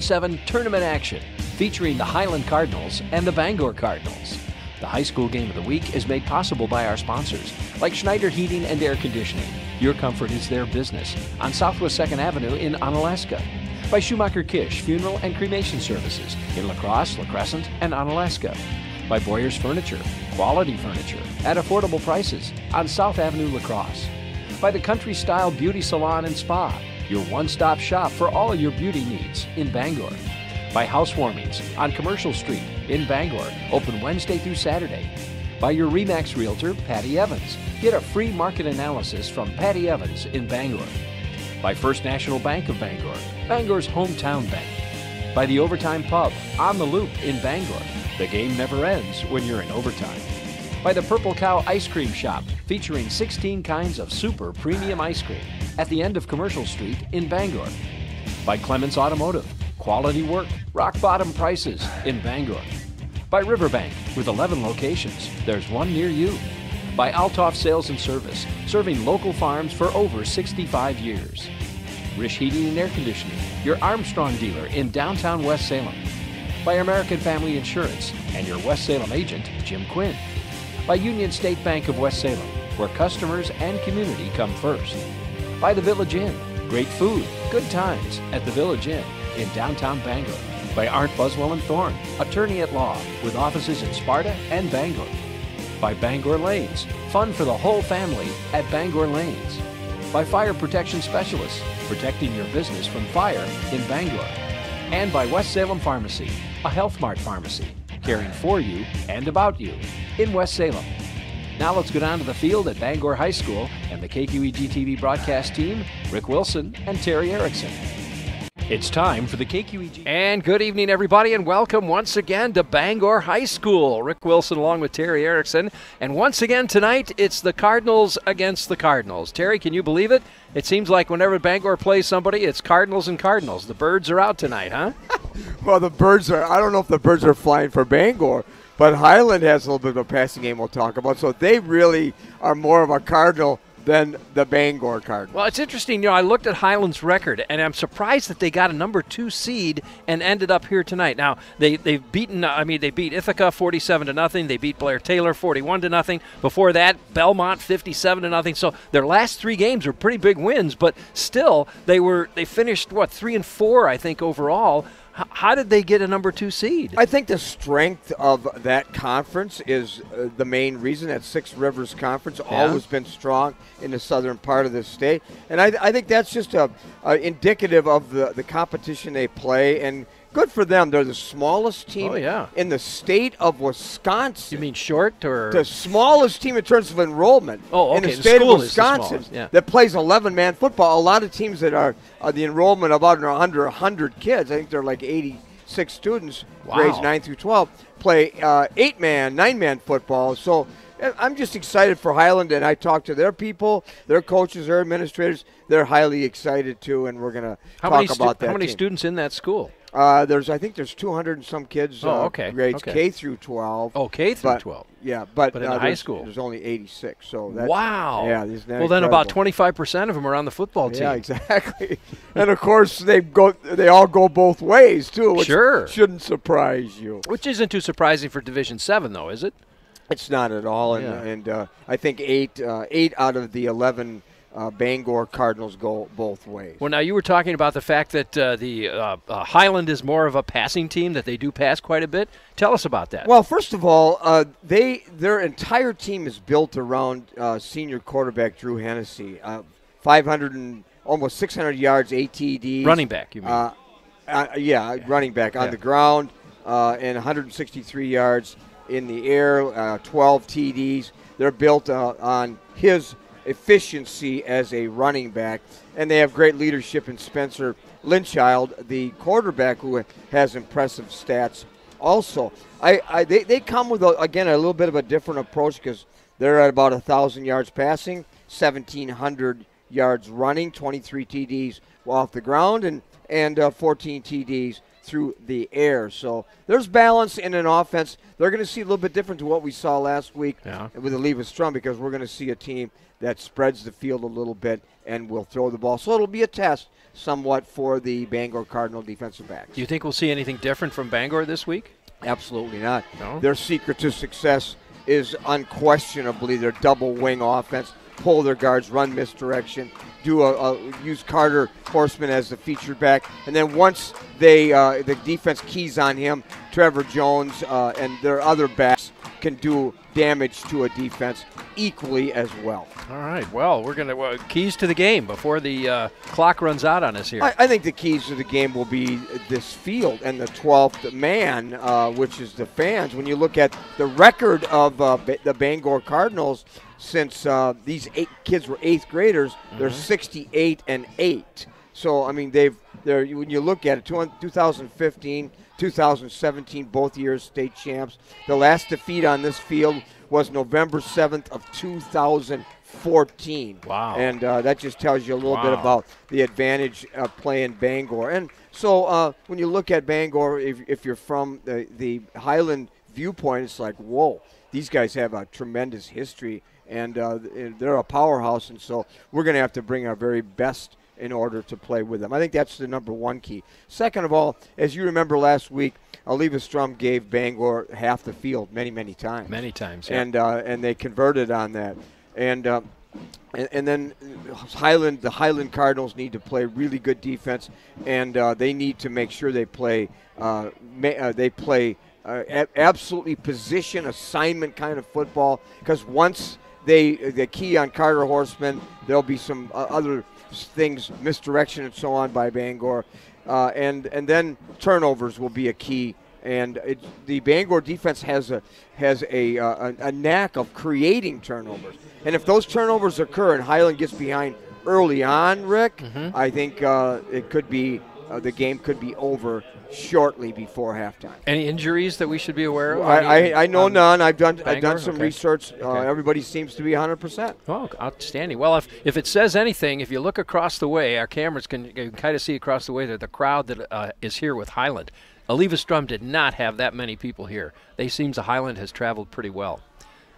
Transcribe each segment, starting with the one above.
7 tournament action featuring the Highland Cardinals and the Bangor Cardinals. The high school game of the week is made possible by our sponsors, like Schneider Heating and Air Conditioning. Your comfort is their business on Southwest 2nd Avenue in Onalaska. By Schumacher Kish Funeral and Cremation Services in La Crosse, La Crescent, and Onalaska. By Boyer's Furniture, quality furniture at affordable prices on South Avenue, La Crosse. By the Country Style Beauty Salon and Spa, your one-stop shop for all your beauty needs in Bangor. By Housewarmings on Commercial Street in Bangor, open Wednesday through Saturday. By your RE/MAX Realtor, Patty Evans. Get a free market analysis from Patty Evans in Bangor. By First National Bank of Bangor, Bangor's hometown bank. By the Overtime Pub, on the Loop in Bangor. The game never ends when you're in overtime. By the Purple Cow Ice Cream Shop, featuring 16 kinds of super premium ice cream at the end of Commercial Street in Bangor. By Clements Automotive, quality work, rock bottom prices in Bangor. By Riverbank, with 11 locations, there's one near you. By Altoff Sales and Service, serving local farms for over 65 years. Rish Heating and Air Conditioning, your Armstrong dealer in downtown West Salem. By American Family Insurance and your West Salem agent, Jim Quinn. By Union State Bank of West Salem, where customers and community come first. By the Village Inn, great food, good times at the Village Inn in downtown Bangor. By Arndt Buswell and Thorne, attorney at law with offices in Sparta and Bangor. By Bangor Lanes, fun for the whole family at Bangor Lanes. By Fire Protection Specialists, protecting your business from fire in Bangor. And by West Salem Pharmacy, a Health Mart pharmacy, caring for you and about you in West Salem. Now let's go down to the field at Bangor High School and the KQEG TV broadcast team, Rick Wilson and Terry Erickson. It's time for the KQEG. And good evening, everybody, and welcome once again to Bangor High School. Rick Wilson along with Terry Erickson. And once again tonight, it's the Cardinals against the Cardinals. Terry, can you believe it? It seems like whenever Bangor plays somebody, it's Cardinals and Cardinals. The birds are out tonight, huh? Well, the birds are, I don't know if the birds are flying for Bangor, but Highland has a little bit of a passing game we'll talk about. So they really are more of a Cardinal than the Bangor Cardinals. Well, it's interesting. You know, I looked at Highland's record, and I'm surprised that they got a number 2 seed and ended up here tonight. Now, they've beaten, they beat Ithaca 47-0. They beat Blair Taylor 41-0. Before that, Belmont 57-0. So their last 3 games were pretty big wins, but still, they finished, 3-4, I think, overall. How did they get a number 2 seed? I think the strength of that conference is the main reason. That Six Rivers Conference always been strong in the southern part of the state. And I think that's just indicative of the competition they play. And good for them. They're the smallest team in the state of Wisconsin. You mean short or? The smallest team in terms of enrollment in the state of Wisconsin that plays 11-man football. A lot of teams that are the enrollment of under 100 kids, I think they're like 86 students, grades 9 through 12, play 8-man, 9-man football. So I'm just excited for Highland, and I talked to their people, their coaches, their administrators. They're highly excited too, and we're going to talk about that. How many students in that school? I think there's 200 and some kids, grades K through 12. Oh, K through 12. Yeah, but in the high school, there's only 86. So that's, wow. Yeah, isn't that well, then about 25% of them are on the football team. Yeah, exactly. And of course, they all go both ways too, which shouldn't surprise you. Which isn't too surprising for Division 7, though, is it? It's not at all. And I think 8 out of the 11. Bangor Cardinals go both ways. Well, now you were talking about the fact that the Highland is more of a passing team, that they do pass quite a bit. Tell us about that. Well, first of all, their entire team is built around senior quarterback Drew Hennessy. 500 and almost 600 yards, ATDs. Running back, you mean? Running back on the ground, and 163 yards in the air, 12 TDs. They're built on his efficiency as a running back, and they have great leadership in Spencer Linchild, the quarterback, who has impressive stats also. They come with, a little bit of a different approach because they're at about 1,000 yards passing, 1,700 yards running, 23 TDs off the ground, and and 14 TDs through the air. So there's balance in an offense. They're going to see a little bit different to what we saw last week with the Levis Strum, because we're going to see a team that spreads the field a little bit and will throw the ball. So it'll be a test somewhat for the Bangor Cardinal defensive backs. Do you think we'll see anything different from Bangor this week? Absolutely not. No? Their secret to success is unquestionably their double wing offense. Pull their guards, run misdirection, use Carter Horseman as the featured back, and then once the defense keys on him, Trevor Jones and their other backs can do damage to a defense equally as well. All right. Well, we're going to keys to the game before the clock runs out on us here. I think the keys to the game will be this field and the 12th man, which is the fans. When you look at the record of the Bangor Cardinals, since these kids were 8th graders, they're 68-8. So I mean, when you look at it, 2015, 2017, both years state champs. The last defeat on this field was November 7th of 2014. Wow! And that just tells you a little bit about the advantage of playing Bangor. And so when you look at Bangor, if you're from the Highland viewpoint, it's like, whoa, these guys have a tremendous history. And they're a powerhouse, and so we're going to have to bring our very best in order to play with them. I think that's the number one key. Second of all, as you remember last week, Levis Strum gave Bangor half the field many times. Many times, yeah. And they converted on that. And then the Highland Cardinals need to play really good defense, and they need to make sure they play absolutely position assignment kind of football, because once they key on Carter Horseman, there'll be some other things, misdirection and so on by Bangor, and then turnovers will be a key. And the Bangor defense has a knack of creating turnovers, and if those turnovers occur and Highland gets behind early on, Rick, I think it could be the game could be over shortly before halftime. Any injuries that we should be aware of? I know none. I've done some Okay. research. Everybody seems to be 100%. Oh, outstanding. Well, if it says anything, if you look across the way, our cameras can kind of see across the way that the crowd that is here with Highland. Levis Strum did not have that many people here. They seems the Highland has traveled pretty well.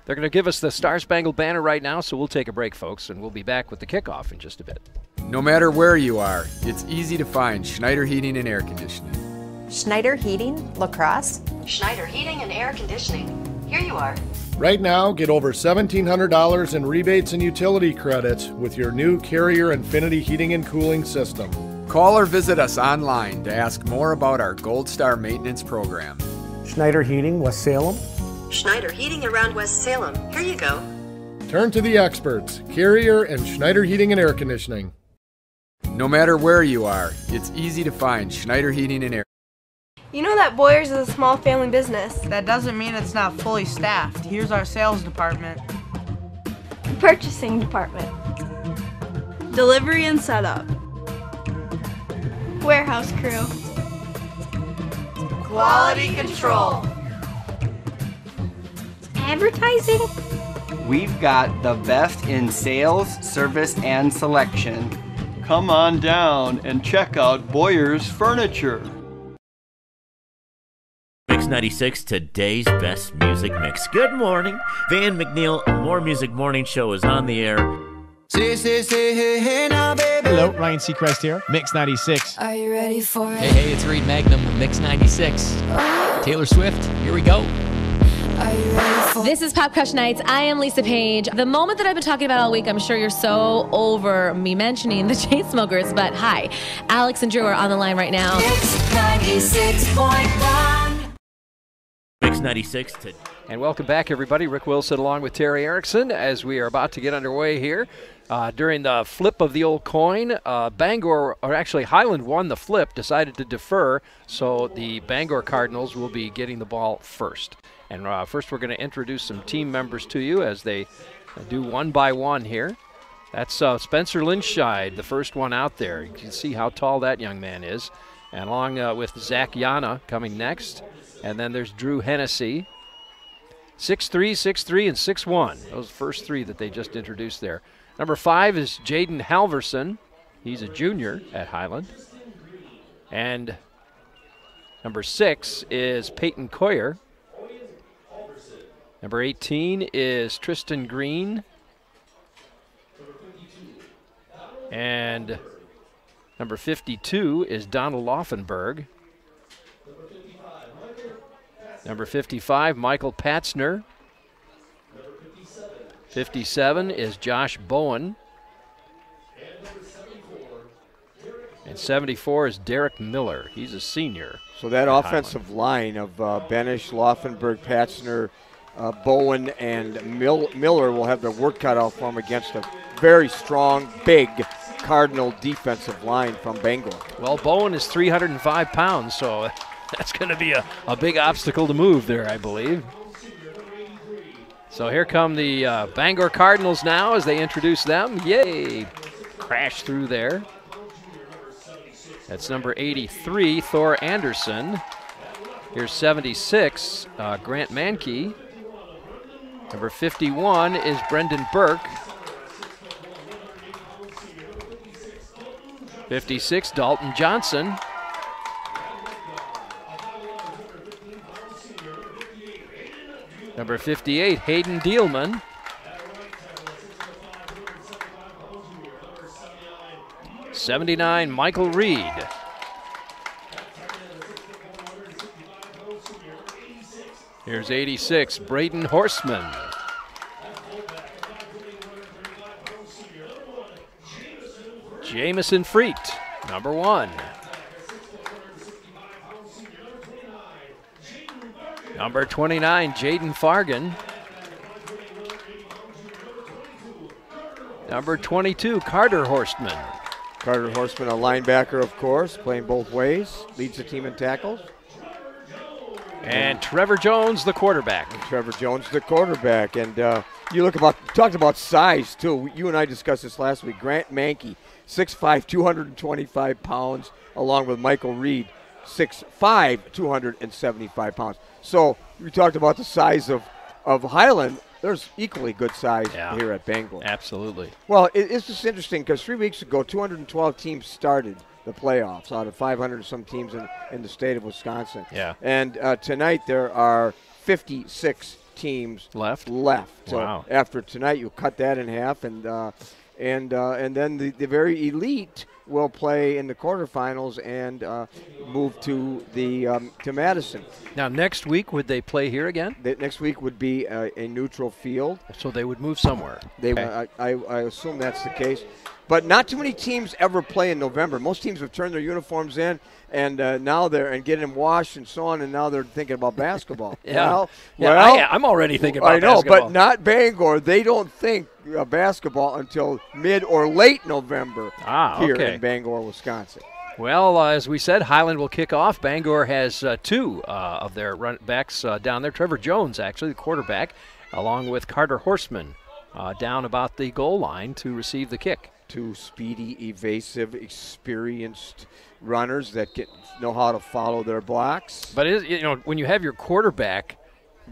They're going to give us the Star Spangled Banner right now, so we'll take a break, folks, and we'll be back with the kickoff in just a bit. No matter where you are, it's easy to find Schneider Heating and Air Conditioning. Schneider Heating, La Crosse. Schneider Heating and Air Conditioning. Here you are. Right now, get over $1,700 in rebates and utility credits with your new Carrier Infinity Heating and Cooling System. Call or visit us online to ask more about our Gold Star Maintenance Program. Schneider Heating, West Salem. Schneider Heating around West Salem. Here you go. Turn to the experts, Carrier and Schneider Heating and Air Conditioning. No matter where you are, it's easy to find Schneider Heating and Air. You know that Boyers is a small family business. That doesn't mean it's not fully staffed. Here's our sales department. Purchasing department. Delivery and setup. Warehouse crew. Quality control. Advertising. We've got the best in sales, service, and selection. Come on down and check out Boyer's Furniture. Mix 96, today's best music mix. Good morning. Van McNeil, More Music Morning Show is on the air. Hey now, baby. Hello, Ryan Seacrest here, Mix 96. Are you ready for it? Hey, it's Reed Magnum with Mix 96. Taylor Swift, here we go. Are you ready for This is Pop Crush Nights. I am Lisa Page. The moment that I've been talking about all week, I'm sure you're so over me mentioning the Chainsmokers, but hi, Alex and Drew are on the line right now. Mix 96.1. Mix 96 to... And welcome back, everybody. Rick Wilson along with Terry Erickson as we are about to get underway here. During the flip of the old coin, Bangor, or actually Highland won the flip, decided to defer, so the Bangor Cardinals will be getting the ball first. And first we're going to introduce some team members to you as they do one by one here. That's Spencer Linscheid, the first one out there. You can see how tall that young man is. And along with Zach Yana coming next. And then there's Drew Hennessy. 6'3", 6'3", and 6'1". Those first three that they just introduced there. Number 5 is Jaden Halverson. He's a junior at Highland. And number 6 is Peyton Coyer. Number 18 is Tristan Green. And number 52 is Donald Laufenberg. Number 55, Michael Patzner. 57 is Josh Bowen. And 74 is Derek Miller. He's a senior. So that offensive line of Benish, Laufenberg, Patzner, Bowen, and Miller will have their work cut out for them against a very strong, big Cardinal defensive line from Bangor. Well, Bowen is 305 pounds, so that's going to be a big obstacle to move there, I believe. So here come the Bangor Cardinals now as they introduce them. Yay! Crash through there. That's number 83, Thor Anderson. Here's 76, Grant Mankey. Number 51 is Brendan Burke. 56, Dalton Johnson. Number 58, Hayden Dielman. '79, Michael Reed. Here's 86, Braden Horseman. Jamison Freet, number 1. Number 29, Jaden Fargan. Number 22, Carter Horstman. Carter Horstman, a linebacker, of course, playing both ways, leads the team in tackles. And Trevor Jones, the quarterback. And you talked about size, too. You and I discussed this last week. Grant Mankey, 6'5", 225 pounds, along with Michael Reed, 6'5", 275 pounds. So we talked about the size of Highland. There's equally good size here at Bangor. Absolutely. Well, it's just interesting because 3 weeks ago, 212 teams started the playoffs out of 500 and some teams in the state of Wisconsin. Yeah. And tonight there are 56 teams left. So wow. After tonight, you cut that in half, and then the very elite will play in the quarterfinals and move to Madison. Now, next week, would they play here again? Next week would be a neutral field. So they would move somewhere. I assume that's the case. But not too many teams ever play in November. Most teams have turned their uniforms in, and now they're getting them washed and so on, and now they're thinking about basketball. I'm already thinking about basketball. But not Bangor. They don't think basketball until mid or late November here in Bangor, Wisconsin. Well, as we said, Highland will kick off. Bangor has 2 of their run backs down there. Trevor Jones, actually, the quarterback, along with Carter Horseman down about the goal line to receive the kick. 2 speedy, evasive, experienced runners that know how to follow their blocks. But when you have your quarterback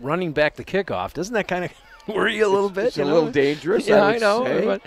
running back the kickoff, doesn't that kind of worry you a little bit? It's a little dangerous. Yeah, I know.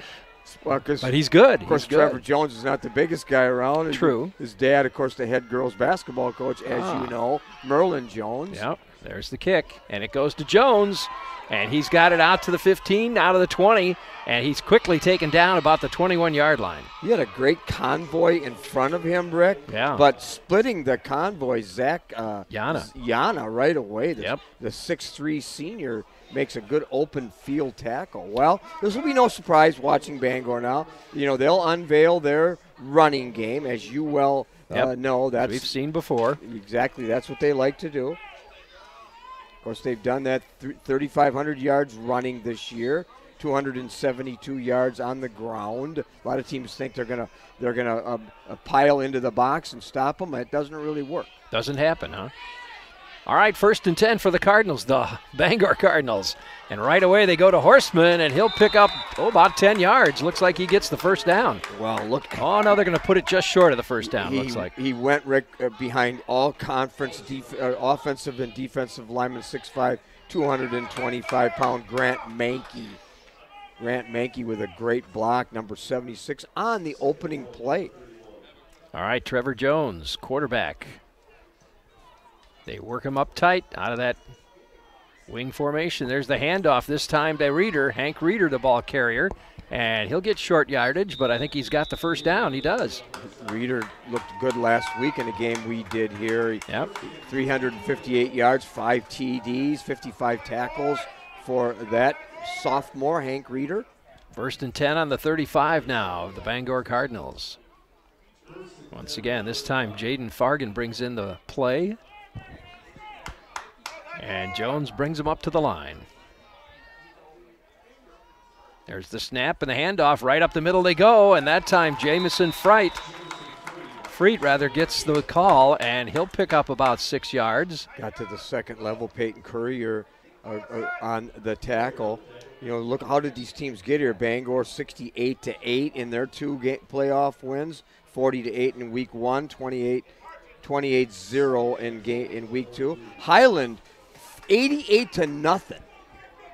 But he's good. Of course, Trevor Jones is not the biggest guy around. True. His dad, of course, the head girls basketball coach, as you know, Merlin Jones. Yep. There's the kick, and it goes to Jones. And he's got it out to the 15, out of the 20, and he's quickly taken down about the 21-yard line. He had a great convoy in front of him, Rick. Yeah. But splitting the convoy, Zach Yana right away. The 6'3" senior makes a good open field tackle. Well, this will be no surprise watching Bangor now. They'll unveil their running game, as you well know. We've seen before. Exactly. That's what they like to do. Of course, they've done that 3,500 yards running this year, 272 yards on the ground. A lot of teams think they're gonna pile into the box and stop them. It doesn't really work. Doesn't happen, huh? All right, 1st and 10 for the Cardinals, the Bangor Cardinals. And right away they go to Horseman, and he'll pick up about 10 yards. Looks like he gets the first down. Well, look. Oh, no, they're going to put it just short of the first down, looks like. He went, Rick, behind all conference offensive and defensive linemen, 6'5", 225-pound Grant Mankey. Grant Mankey with a great block, number 76, on the opening play. All right, Trevor Jones, quarterback. They work him up tight out of that wing formation. There's the handoff this time to Reeder. Hank Reeder, the ball carrier. And he'll get short yardage, but I think he's got the first down. He does. Reeder looked good last week in the game we did here. Yep. 358 yards, 5 TDs, 55 tackles for that sophomore, Hank Reeder. 1st and 10 on the 35 now of the Bangor Cardinals. Once again, this time Jaden Fargan brings in the play. And Jones brings him up to the line. There's the snap and the handoff. Right up the middle they go, and that time Jamison Freet gets the call, and he'll pick up about 6 yards. Got to the second level. Peyton Currier on the tackle. You know, look, how did these teams get here? Bangor 68-8 in their 2 playoff wins, 40-8 in week 1, 28-0 in week 2. Highland 88-0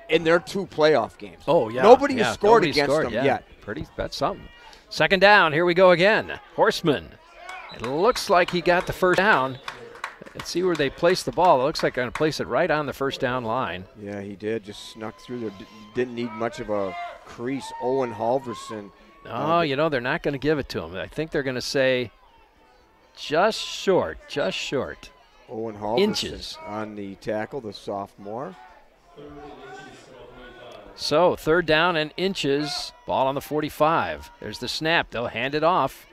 in their 2 playoff games. Oh, yeah. Nobody has scored against them yet. That's something. 2nd down, here we go again. Horseman. It looks like he got the first down. Let's see where they place the ball. It looks like they're going to place it right on the first down line. Yeah, he did. Just snuck through there. Didn't need much of a crease. Owen Halverson. Oh, you know, they're not going to give it to him. I think they're going to say just short. Owen Halverson inches on the tackle, the sophomore. So 3rd down and inches. Ball on the 45. There's the snap. They'll hand it off.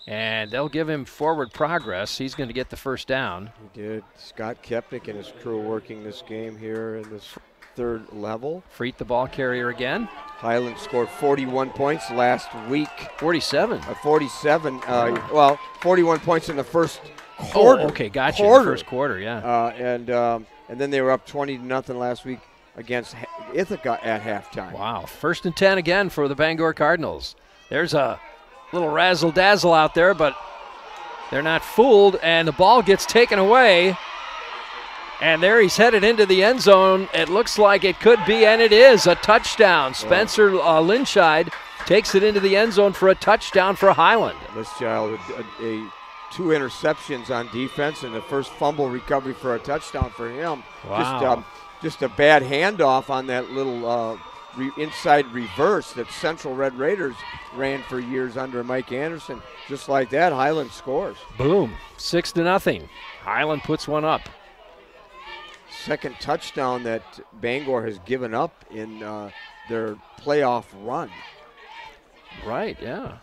And they'll give him forward progress. He's going to get the first down. He did. Scott Kepnick and his crew working this game here in this 3rd level. Freet, the ball carrier again. Highland scored 41 points last week. 47. 41 points in the first quarter. Oh, okay, gotcha. The first quarter, yeah. And then they were up 20-0 last week against Ithaca at halftime. Wow. 1st and 10 again for the Bangor Cardinals. There's a little razzle-dazzle out there, but they're not fooled, and the ball gets taken away. And there he's headed into the end zone. It looks like it could be, and it is, a touchdown. Spencer Linscheid takes it into the end zone for a touchdown for Highland. Linscheid, 2 interceptions on defense, and the first fumble recovery for a touchdown for him. Wow. Just a bad handoff on that little inside reverse that Central Red Raiders ran for years under Mike Anderson. Just like that, Highland scores. Boom, 6-0. Highland puts one up. Second touchdown that Bangor has given up in their playoff run. Right, yeah.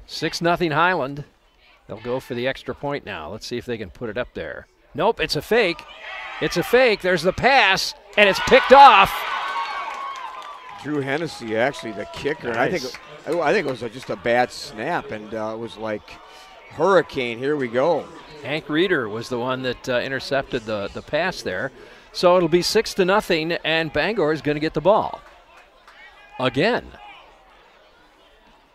6-0 Highland. They'll go for the extra point now. Let's see if they can put it up there. Nope, it's a fake. It's a fake. There's the pass, and it's picked off. Drew Hennessy, actually, the kicker. Nice. I think it was just a bad snap, and it was like hurricane. Here we go. Hank Reeder was the one that intercepted the pass there. So it'll be 6-0, and Bangor is going to get the ball again.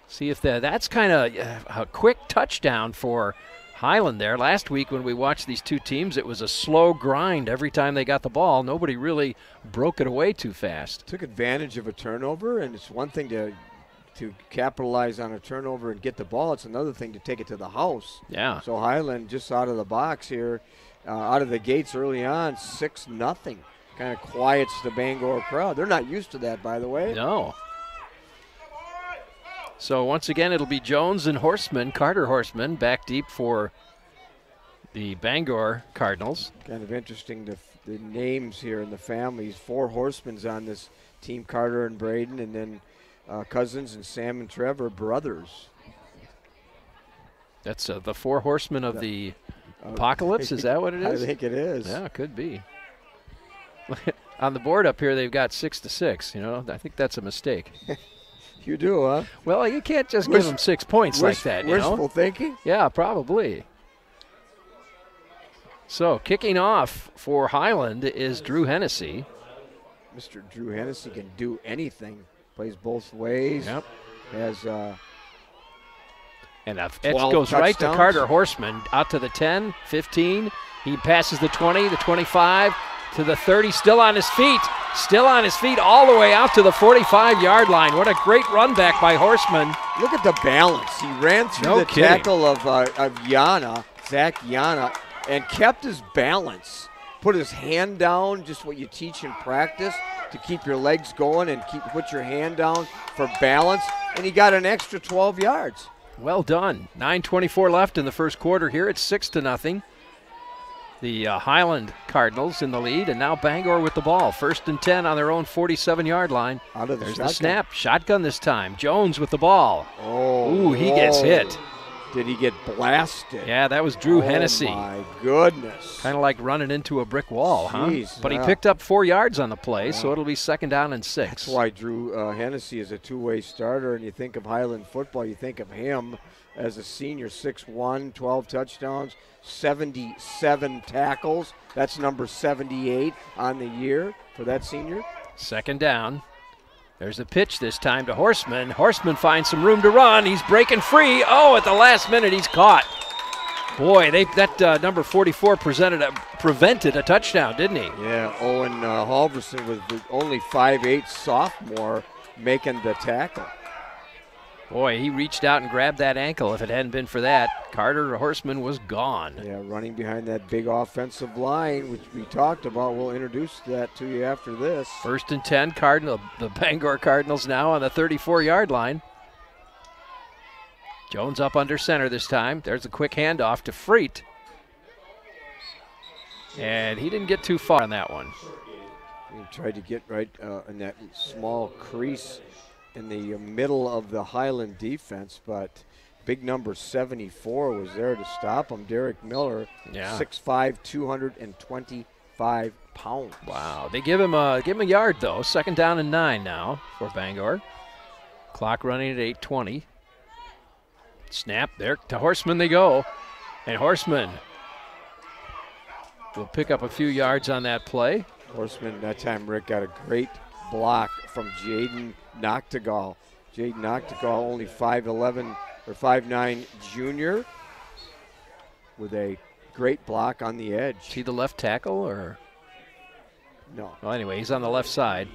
See if that's kind of a quick touchdown for Highland there. Last week when we watched these 2 teams, it was a slow grind every time they got the ball. Nobody really broke it away too fast. Took advantage of a turnover, and it's one thing to capitalize on a turnover and get the ball. It's another thing to take it to the house. Yeah. So Highland just out of the box here, out of the gates early on, 6-0. Kind of quiets the Bangor crowd. They're not used to that, by the way. No. So once again, it'll be Jones and Horseman, Carter Horseman, back deep for the Bangor Cardinals. Kind of interesting, the names here and the families. 4 Horsemans on this team, Carter and Braden, and then Cousins and Sam and Trevor, brothers. That's the 4 Horsemen of the Apocalypse. Is that what it is? I think it is. Yeah, it could be. On the board up here, they've got 6-6. You know, I think that's a mistake. You do, huh? Well, you can't just give them 6 points like that, you know? Wishful thinking? Yeah, probably. So, kicking off for Highland is Drew Hennessy. Mr. Drew Hennessy can do anything. Plays both ways. Yep. Has and it goes right to Carter Horseman, out to the 10, 15. He passes the 20, the 25, to the 30, still on his feet. Still on his feet all the way out to the 45-yard line. What a great run back by Horseman. Look at the balance. He ran through tackle of Yana, Zach Yana, and kept his balance. Put his hand down, just what you teach in practice, to keep your legs going and put your hand down for balance, and he got an extra 12 yards. Well done. 9:24 left in the first quarter here. It's 6-0. The Highland Cardinals in the lead, and now Bangor with the ball. 1st and 10 on their own 47-yard line. There's the snap. Shotgun this time. Jones with the ball. Oh, he gets hit. Did he get blasted? Yeah, that was Drew Hennessy. Oh, my goodness. Kind of like running into a brick wall, Jeez, huh? But he picked up 4 yards on the play, so it'll be 2nd down and 6. That's why Drew Hennessy is a two-way starter, and you think of Highland football, you think of him as a senior, 6'1", 12 touchdowns, 77 tackles. That's number 78 on the year for that senior. 2nd down. There's a pitch this time to Horseman. Horseman finds some room to run. He's breaking free. Oh, at the last minute, he's caught. Boy, that number 44 prevented a touchdown, didn't he? Yeah, Owen Halverson was the only 5'8" sophomore making the tackle. Boy, he reached out and grabbed that ankle. If it hadn't been for that, Carter Horseman was gone. Yeah, running behind that big offensive line, which we talked about. We'll introduce that to you after this. 1st and 10, the Bangor Cardinals now on the 34-yard line. Jones up under center this time. There's a quick handoff to Freet. And he didn't get too far on that one. He tried to get right in that small crease in the middle of the Highland defense, but big number 74 was there to stop him. Derek Miller, 6'5", 225 pounds. Wow, they give him a yard though. 2nd down and 9 now for Bangor. Clock running at 8:20. Snap there to Horseman they go, and Horseman will pick up a few yards on that play. Horseman that time, Rick, got a great block from Jaden Noctegal. Jaden Noctegal, only 5'11" or 5'9" junior, with a great block on the edge. Is he the left tackle or? No. Well, anyway, he's on the left side.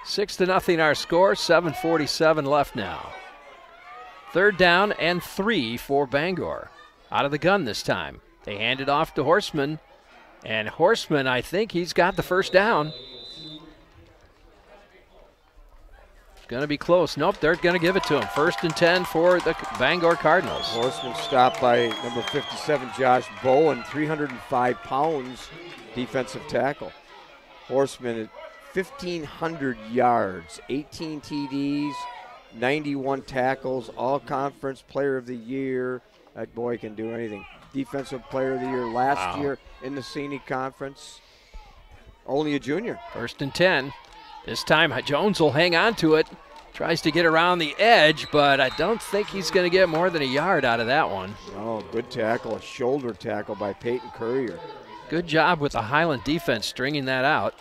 6-0 our score, 7:47 left now. 3rd down and 3 for Bangor. Out of the gun this time. They hand it off to Horseman. And Horseman, I think he's got the 1st down. It's going to be close. Nope, they're going to give it to him. 1st and 10 for the Bangor Cardinals. Horseman stopped by number 57, Josh Bowen, 305 pounds, defensive tackle. Horseman at 1,500 yards, 18 TDs, 91 tackles, all-conference player of the year. That boy can do anything. Defensive player of the year last year in the Scenic Conference. Only a junior. 1st and 10. This time Jones will hang on to it. Tries to get around the edge, but I don't think he's going to get more than a yard out of that one. Oh, good tackle. A shoulder tackle by Peyton Courier. Good job with the Highland defense stringing that out.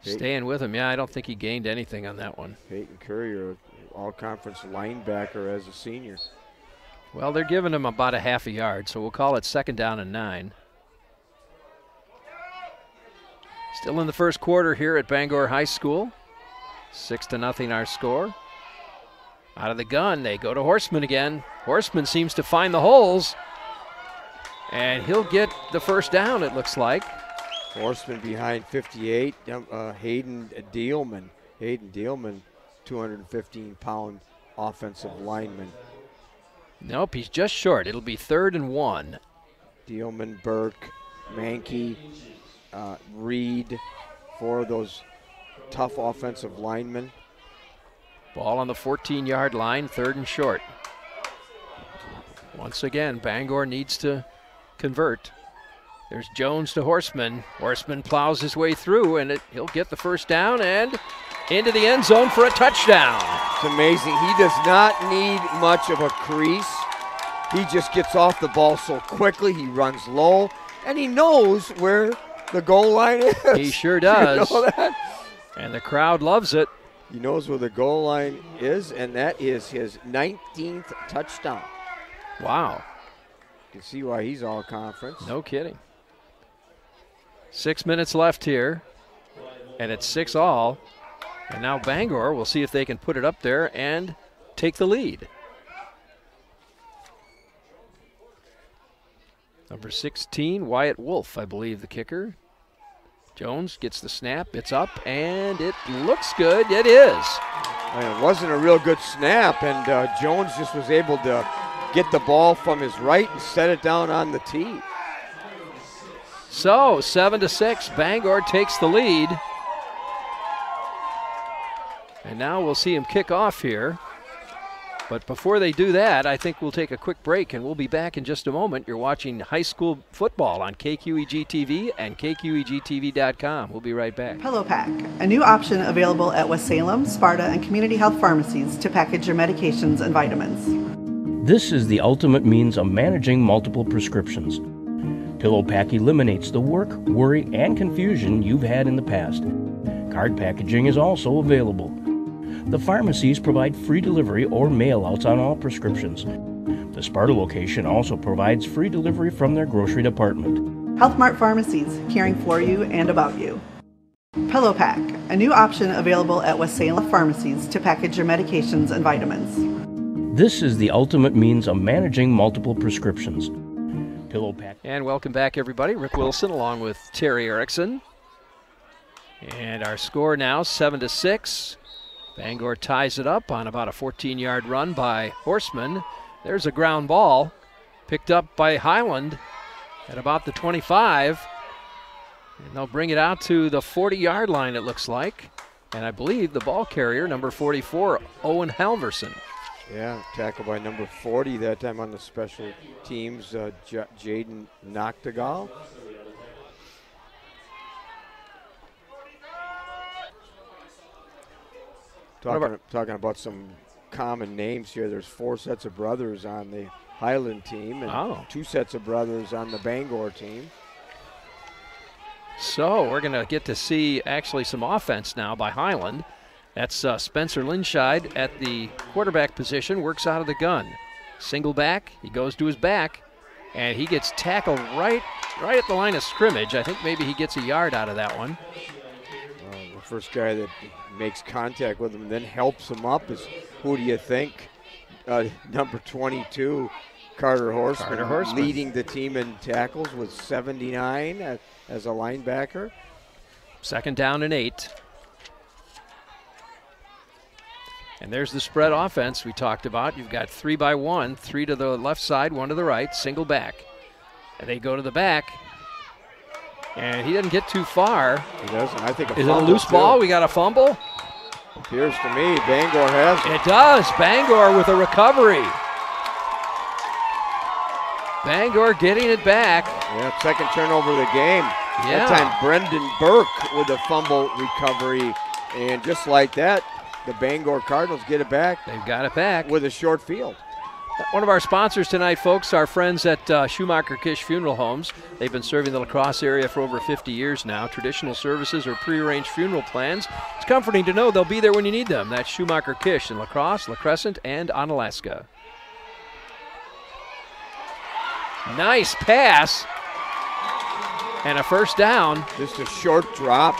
Staying with him. Yeah, I don't think he gained anything on that one. Peyton Courier, all-conference linebacker as a senior. Well, they're giving him about a half a yard, so we'll call it 2nd down and 9. Still in the first quarter here at Bangor High School. 6-0 our score. Out of the gun, they go to Horseman again. Horseman seems to find the holes, and he'll get the 1st down, it looks like. Horseman behind 58, Hayden Dealman. Hayden Dealman, 215-pound offensive lineman. Nope, he's just short. It'll be 3rd and 1. Dealman, Burke, Mankey, Reed, 4 of those tough offensive linemen. Ball on the 14-yard line, 3rd and short. Once again, Bangor needs to convert. There's Jones to Horseman. Horseman plows his way through, and he'll get the 1st down and into the end zone for a touchdown. It's amazing. He does not need much of a crease. He just gets off the ball so quickly. He runs low, and he knows where the goal line is. He sure does. You know that? And the crowd loves it. He knows where the goal line is, and that is his 19th touchdown. Wow. You can see why he's all conference. No kidding. 6 minutes left here, and it's 6-all. And now Bangor will see if they can put it up there and take the lead. Number 16, Wyatt Wolf, I believe, the kicker. Jones gets the snap. It's up, and it looks good. It is. And it wasn't a real good snap, and Jones just was able to get the ball from his right and set it down on the tee. So 7-6, Bangor takes the lead. And now we'll see him kick off here. But before they do that, I think we'll take a quick break, and we'll be back in just a moment. You're watching high school football on KQEG TV and KQEGTV.com. We'll be right back. Pillow Pack, a new option available at West Salem, Sparta, and community health pharmacies to package your medications and vitamins. This is the ultimate means of managing multiple prescriptions. Pillow Pack eliminates the work, worry, and confusion you've had in the past. Card packaging is also available. The pharmacies provide free delivery or mail-outs on all prescriptions. The Sparta location also provides free delivery from their grocery department. Health Mart Pharmacies, caring for you and about you. Pillow Pack, a new option available at West Salem pharmacies to package your medications and vitamins. This is the ultimate means of managing multiple prescriptions. Pillow Pack. And welcome back, everybody. Rick Wilson along with Terry Erickson. And our score now 7-6. Bangor ties it up on about a 14-yard run by Horseman. There's a ground ball picked up by Highland at about the 25. And they'll bring it out to the 40-yard line, it looks like. And I believe the ball carrier, number 44, Owen Halverson. Yeah, tackled by number 40 that time on the special teams, Jaden Noctegal. Talking about some common names here. There's 4 sets of brothers on the Highland team and 2 sets of brothers on the Bangor team. So we're going to get to see actually some offense now by Highland. That's Spencer Linscheid at the quarterback position, works out of the gun. Single back, he goes to his back, and he gets tackled right at the line of scrimmage. I think maybe he gets a yard out of that one. The first guy that makes contact with him, then helps him up is, who do you think? Number 22, Carter Horseman, leading the team in tackles with 79 as a linebacker. 2nd down and 8. And there's the spread offense we talked about. You've got 3 by 1, 3 to the left side, 1 to the right, single back. And they go to the back. And he doesn't get too far. He doesn't. I think is it a loose ball? We got a fumble? Appears to me Bangor has it. It does. Bangor with a recovery. Bangor getting it back. Yeah, 2nd turnover of the game. Yeah. That time Brendan Burke with a fumble recovery. And just like that, the Bangor Cardinals get it back. They've got it back. With a short field. One of our sponsors tonight, folks, our friends at Schumacher Kish Funeral Homes. They've been serving the La Crosse area for over 50 years now. Traditional services or prearranged funeral plans. It's comforting to know they'll be there when you need them. That's Schumacher Kish in La Crosse, La Crescent, and Onalaska. Nice pass. And a 1st down. Just a short drop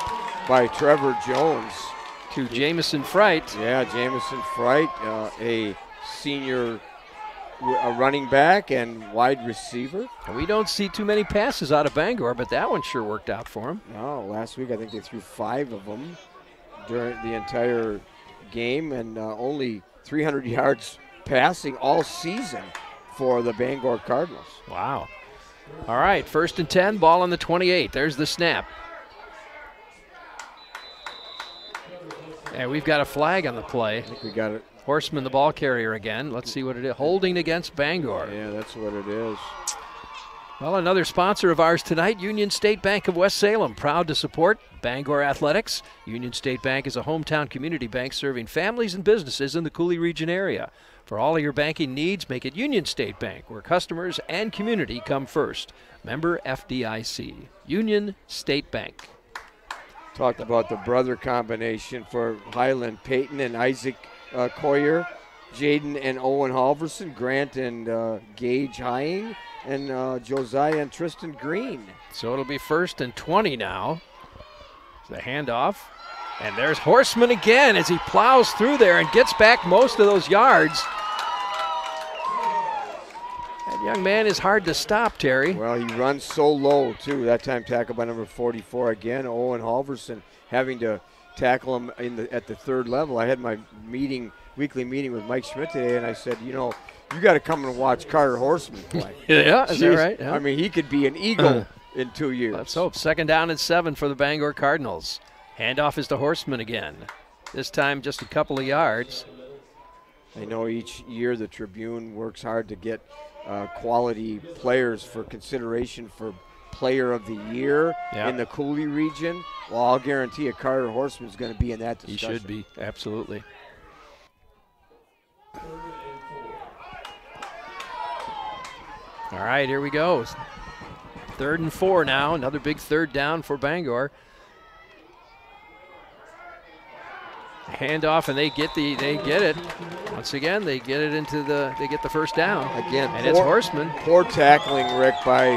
by Trevor Jones. To Jamison Fright. Yeah, Jamison Fright, a senior running back and wide receiver. And we don't see too many passes out of Bangor, but that one sure worked out for him. No, last week I think they threw 5 of them during the entire game, and only 300 yards passing all season for the Bangor Cardinals. Wow. All right, 1st and 10, ball on the 28. There's the snap. And we've got a flag on the play. I think we got it. Horseman, the ball carrier again. Let's see what it is. Holding against Bangor. Yeah, that's what it is. Well, another sponsor of ours tonight, Union State Bank of West Salem. Proud to support Bangor Athletics. Union State Bank is a hometown community bank serving families and businesses in the Cooley region area. For all of your banking needs, make it Union State Bank, where customers and community come first. Member FDIC. Union State Bank. Talked about the brother combination for Highland, Peyton and Isaac Coyer, Jaden and Owen Halverson, Grant and Gage Hying, and Josiah and Tristan Green. So it'll be 1st and 20 now. The handoff. And there's Horseman again as he plows through there and gets back most of those yards. That young man is hard to stop, Terry. Well, he runs so low, too. That time tackled by number 44 again. Owen Halverson having to tackle him at the 3rd level. I had my weekly meeting with Mike Schmidt today, and I said, you got to come and watch Carter Horseman play. Yeah, is that right? Yeah. I mean, he could be an Eagle in 2 years. Let's hope. 2nd down and 7 for the Bangor Cardinals. Handoff is to Horseman again. This time just a couple of yards. I know each year the Tribune works hard to get quality players for consideration for Player of the Year in the Cooley region. Well, I'll guarantee you Carter Horseman is going to be in that discussion. He should be, absolutely. All right, here we go. 3rd and 4 now. Another big 3rd down for Bangor. Handoff, and they get it. Once again, they get it they get the 1st down. Again, and it's Horseman. Poor tackling, Rick, by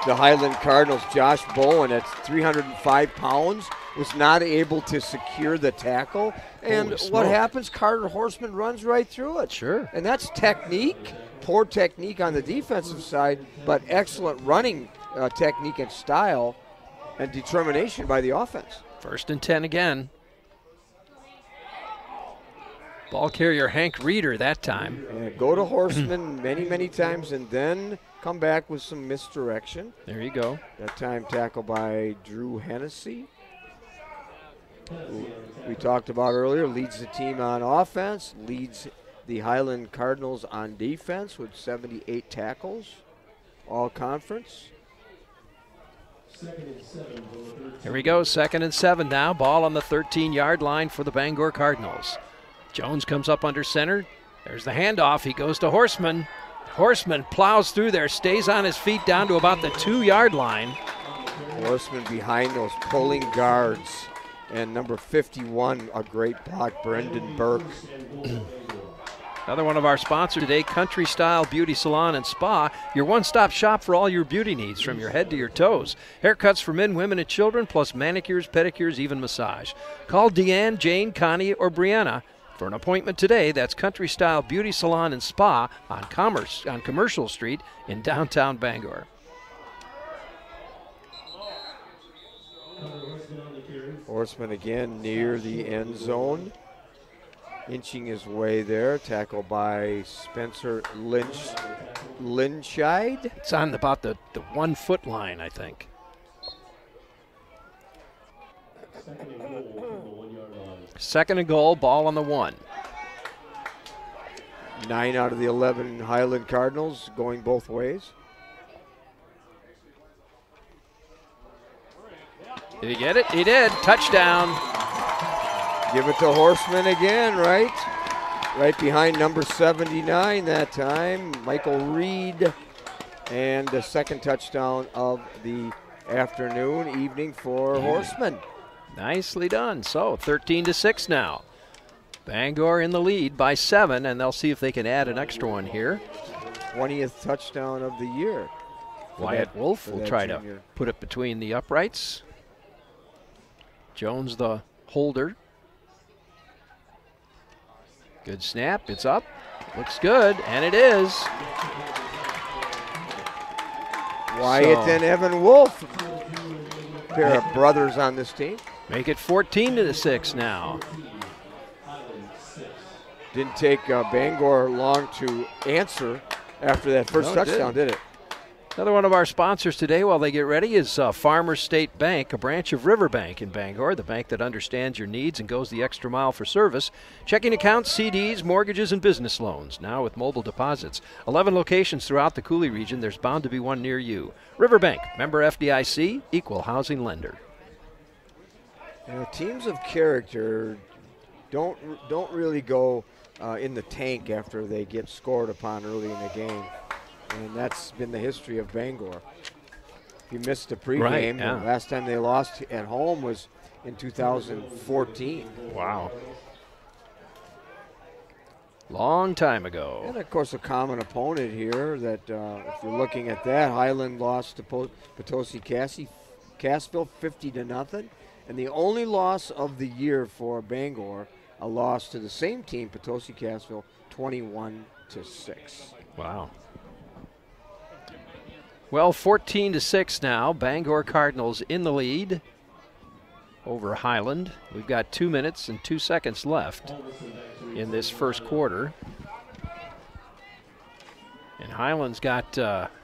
the Highland Cardinals. Josh Bowen at 305 pounds was not able to secure the tackle. And what happens? Carter Horseman runs right through it. Sure. And that's technique. Poor technique on the defensive side, but excellent running technique and style and determination by the offense. 1st and 10 again. Ball carrier Hank Reeder that time. And go to Horseman many times and then come back with some misdirection. There you go. That time tackled by Drew Hennessy, who we talked about earlier, leads the team on offense, leads the Highland Cardinals on defense with 78 tackles, all conference. Here we go, 2nd and 7 now. Ball on the 13-yard line for the Bangor Cardinals. Jones comes up under center. There's the handoff. He goes to Horseman. Horseman plows through there, stays on his feet down to about the 2-yard line. Horseman behind those pulling guards. And number 51, a great block, Brendan Burke. Another one of our sponsors today, Country Style Beauty Salon and Spa, your one-stop shop for all your beauty needs from your head to your toes. Haircuts for men, women, and children, plus manicures, pedicures, even massage. Call Deanne, Jane, Connie, or Brianna for an appointment today. That's Country Style Beauty Salon and Spa on Commercial Street in downtown Bangor. Horseman again near the end zone. Inching his way there, tackled by Spencer Lynchide. It's on about the 1 foot line, I think. Second and goal, ball on the 1. 9 out of the 11 Highland Cardinals going both ways. Did he get it? He did. Touchdown. Give it to Horseman again, right? Right behind number 79 that time, Michael Reed. And the 2nd touchdown of the evening for Horseman. Nicely done. So 13-6 now. Bangor in the lead by 7, and they'll see if they can add an extra one here. 20th touchdown of the year. Wyatt Wolf will try to put it between the uprights. Jones the holder. Good snap, it's up, looks good, and it is. Wyatt and Evan Wolf, pair of brothers on this team. Make it 14-6 now. Didn't take Bangor long to answer after that first touchdown, did it? Another one of our sponsors today while they get ready is Farmers State Bank, a branch of Riverbank in Bangor, the bank that understands your needs and goes the extra mile for service. Checking accounts, CDs, mortgages, and business loans. Now with mobile deposits. 11 locations throughout the Cooley region. There's bound to be one near you. Riverbank, member FDIC, equal housing lender. You know, teams of character don't really go in the tank after they get scored upon early in the game. And that's been the history of Bangor. If you missed the pregame, the last time they lost at home was in 2014. Wow. Long time ago. And, of course, a common opponent here that, if you're looking at that, Highland lost to Potosi Cassville 50-0. And the only loss of the year for Bangor, a loss to the same team, Potosi Cassville, 21-6. Wow. Well, 14-6 now. Bangor Cardinals in the lead over Highland. We've got 2 minutes and 2 seconds left in this first quarter. And Highland's got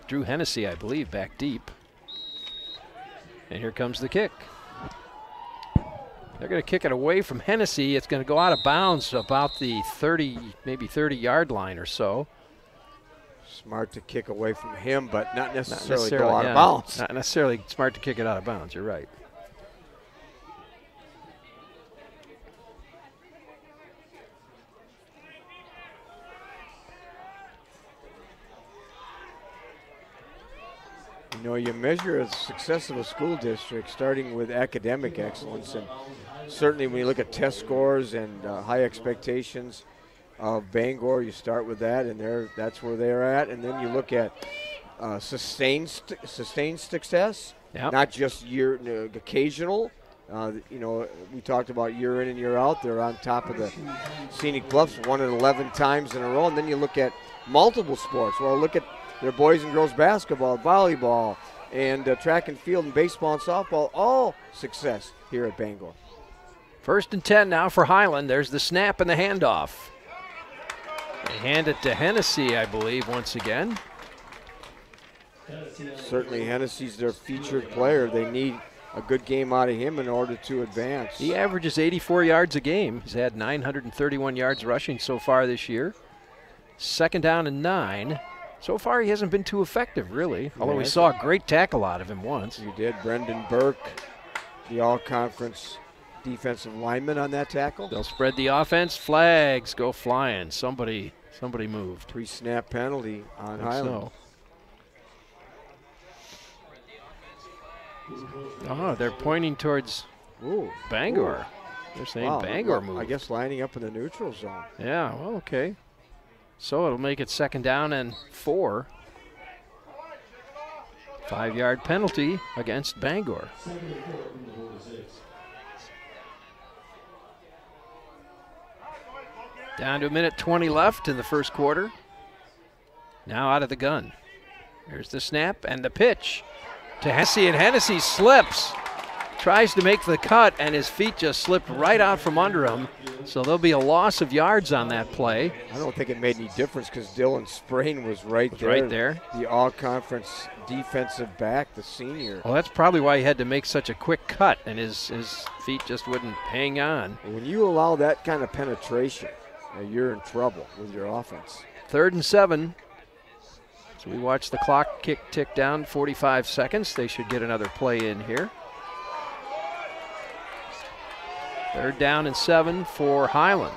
Drew Hennessy, I believe, back deep. And here comes the kick. They're going to kick it away from Hennessy. It's going to go out of bounds about the 30, maybe 30-yard line or so. Smart to kick away from him, but not necessarily go out of bounds. Not necessarily smart to kick it out of bounds. You're right. You know, you measure the success of a school district starting with academic excellence, and certainly when you look at test scores and high expectations of Bangor, you start with that, and that's where they're at. And then you look at sustained success, not just occasional. You know, we talked about year in and year out. They're on top of the Scenic Bluffs, won it 11 times in a row. And then you look at multiple sports. Well, look at their boys and girls basketball, volleyball, and track and field and baseball and softball, all success here at Bangor. 1st and 10 now for Highland. There's the snap and the handoff. They hand it to Hennessy, I believe, once again. Certainly Hennessy's their featured player. They need a good game out of him in order to advance. He averages 84 yards a game. He's had 931 yards rushing so far this year. 2nd down and 9. So far, he hasn't been too effective, really, although we saw a great tackle out of him once. You did. Brendan Burke, the all-conference defensive lineman on that tackle. They'll spread the offense. Flags go flying. Somebody moved. Pre-snap penalty on Highland. Oh, they're pointing towards Bangor. They're saying Bangor moved. I guess lining up in the neutral zone. Yeah, well, okay. So it'll make it 2nd down and 4. 5-yard penalty against Bangor. Down to a minute 20 left in the first quarter. Now out of the gun. There's the snap and the pitch to Hennessy, and Hennessy slips. Tries to make the cut, and his feet just slipped right out from under him. So there'll be a loss of yards on that play. I don't think it made any difference because Dylan Sprain was right there. The all-conference defensive back, the senior. Well, that's probably why he had to make such a quick cut, and his feet just wouldn't hang on. When you allow that kind of penetration, you're in trouble with your offense. 3rd and 7. So we watch the clock tick down, 45 seconds. They should get another play in here. 3rd down and 7 for Highland.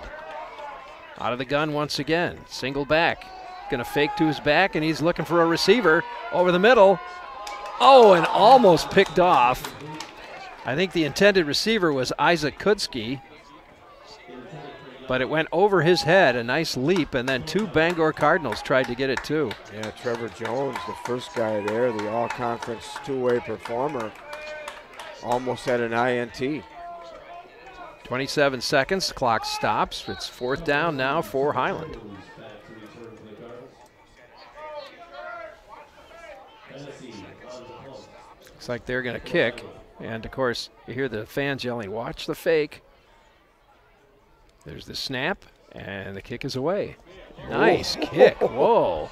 Out of the gun once again. Single back. Going to fake to his back, and he's looking for a receiver over the middle. Oh, and almost picked off. I think the intended receiver was Isaac Kudsky, but it went over his head, a nice leap, and then 2 Bangor Cardinals tried to get it too. Yeah, Trevor Jones, the first guy there, the all-conference two-way performer, almost had an INT. 27 seconds, clock stops. It's 4th down now for Highland. Looks like they're going to kick. And, of course, you hear the fans yelling, "Watch the fake." There's the snap, and the kick is away. Nice kick. Whoa.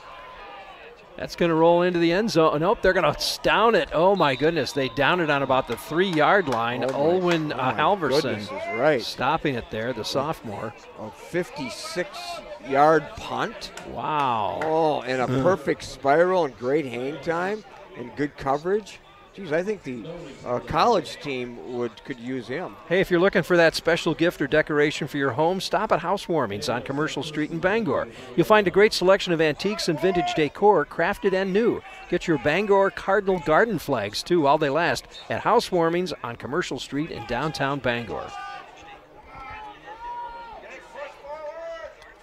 That's going to roll into the end zone. Nope, they're going to down it. Oh, my goodness. They down it on about the 3-yard line. Olwyn Halverson is right. Stopping it there, the sophomore. A 56-yard punt. Wow. Oh, and a perfect spiral and great hang time and good coverage. Geez, I think the college team could use him. Hey, if you're looking for that special gift or decoration for your home, stop at Housewarmings on Commercial Street in Bangor. You'll find a great selection of antiques and vintage decor, crafted and new. Get your Bangor Cardinal garden flags, too, while they last, at Housewarmings on Commercial Street in downtown Bangor.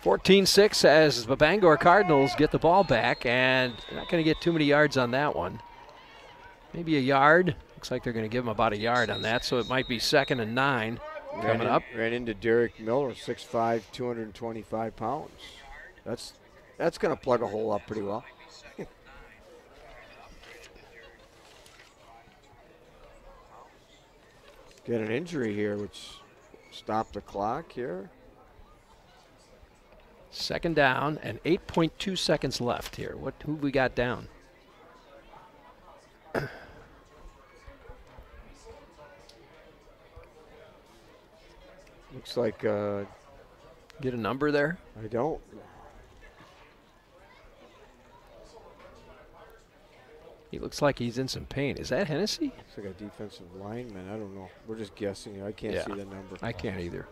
14-6 as the Bangor Cardinals get the ball back, and they're not going to get too many yards on that one. Maybe a yard. Looks like they're going to give them about a yard on that, so it might be 2nd and 9 coming up. Ran into Derek Miller, 6'5", 225 pounds. That's going to plug a hole up pretty well. Get an injury here, which stopped the clock here. 2nd down and 8.2 seconds left here. Who we got down? Looks like get a number there? I don't. He looks like he's in some pain. Is that Hennessy? Looks like a defensive lineman. I don't know. We're just guessing. I can't see the number. I can't either.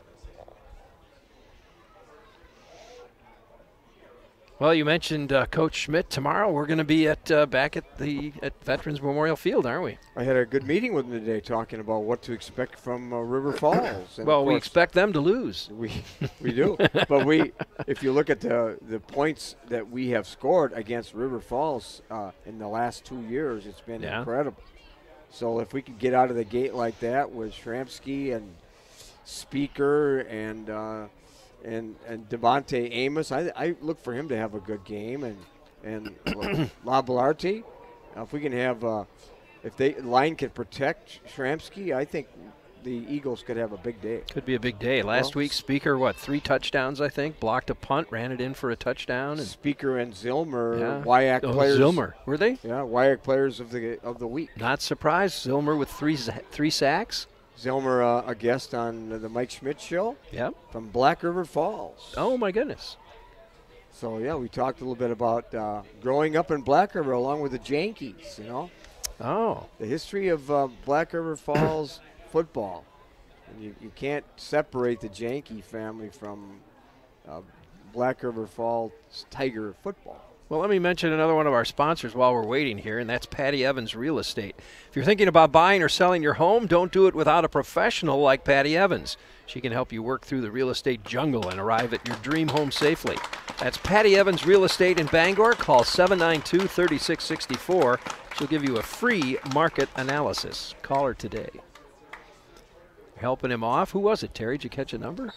Well, you mentioned Coach Schmidt. Tomorrow we're going to be back at Veterans Memorial Field, aren't we? I had a good meeting with him today talking about what to expect from River Falls. And well, we expect them to lose. We do. But if you look at the points that we have scored against River Falls in the last 2 years, it's been incredible. So if we could get out of the gate like that with Shramsky and Speaker and Devontae Amos, I look for him to have a good game, and LaBelarte. If we can have, if the line can protect Shramsky, I think the Eagles could have a big day. Could be a big day. Last week, Speaker, 3 touchdowns, I think, blocked a punt, ran it in for a touchdown. And Speaker and Zilmer, WIAC players. Zilmer, were they? Yeah, WIAC players of the week. Not surprised. Zilmer with three sacks. Zilmer, a guest on the Mike Schmidt show. Yep. From Black River Falls. Oh, my goodness. So, yeah, we talked a little bit about growing up in Black River along with the Yankees, you know. Oh. The history of Black River Falls football. And you can't separate the Yankee family from Black River Falls Tiger football. Well, let me mention another one of our sponsors while we're waiting here, and that's Patty Evans Real Estate. If you're thinking about buying or selling your home, don't do it without a professional like Patty Evans. She can help you work through the real estate jungle and arrive at your dream home safely. That's Patty Evans Real Estate in Bangor. Call 792-3664. She'll give you a free market analysis. Call her today. Helping him off. Who was it, Terry? Did you catch a number?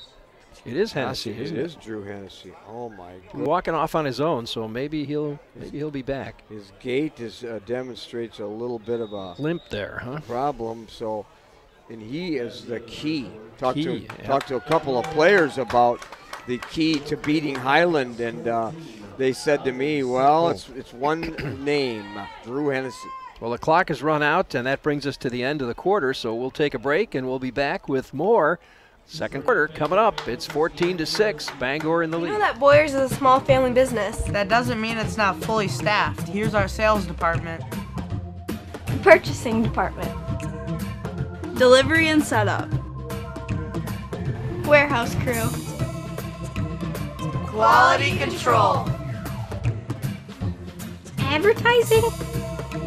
It is Hennessy, isn't it? It is Drew Hennessy. Oh, my God. Walking off on his own, so maybe he'll be back. His gait demonstrates a little bit of a limp there, huh? Problem. So, and he is the key. Talked to a couple of players about the key to beating Highland, and they said to me, "Well, it's one name, Drew Hennessy." Well, the clock has run out, and that brings us to the end of the quarter. So we'll take a break, and we'll be back with more. Second quarter coming up. It's 14-6. Bangor in the lead. You know that Boyers is a small family business. That doesn't mean it's not fully staffed. Here's our sales department. Purchasing department. Delivery and setup. Warehouse crew. Quality control. Advertising.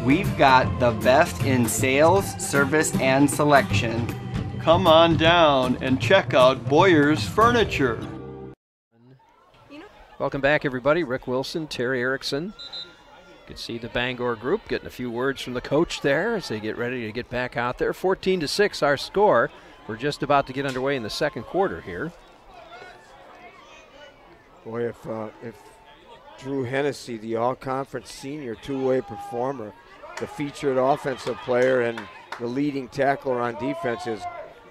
We've got the best in sales, service, and selection. Come on down and check out Boyer's Furniture. Welcome back, everybody. Rick Wilson, Terry Erickson. You can see the Bangor group getting a few words from the coach there as they get ready to get back out there. 14-6 our score. We're just about to get underway in the second quarter here. Boy, if Drew Hennessy, the all-conference senior two-way performer, the featured offensive player and the leading tackler on defense is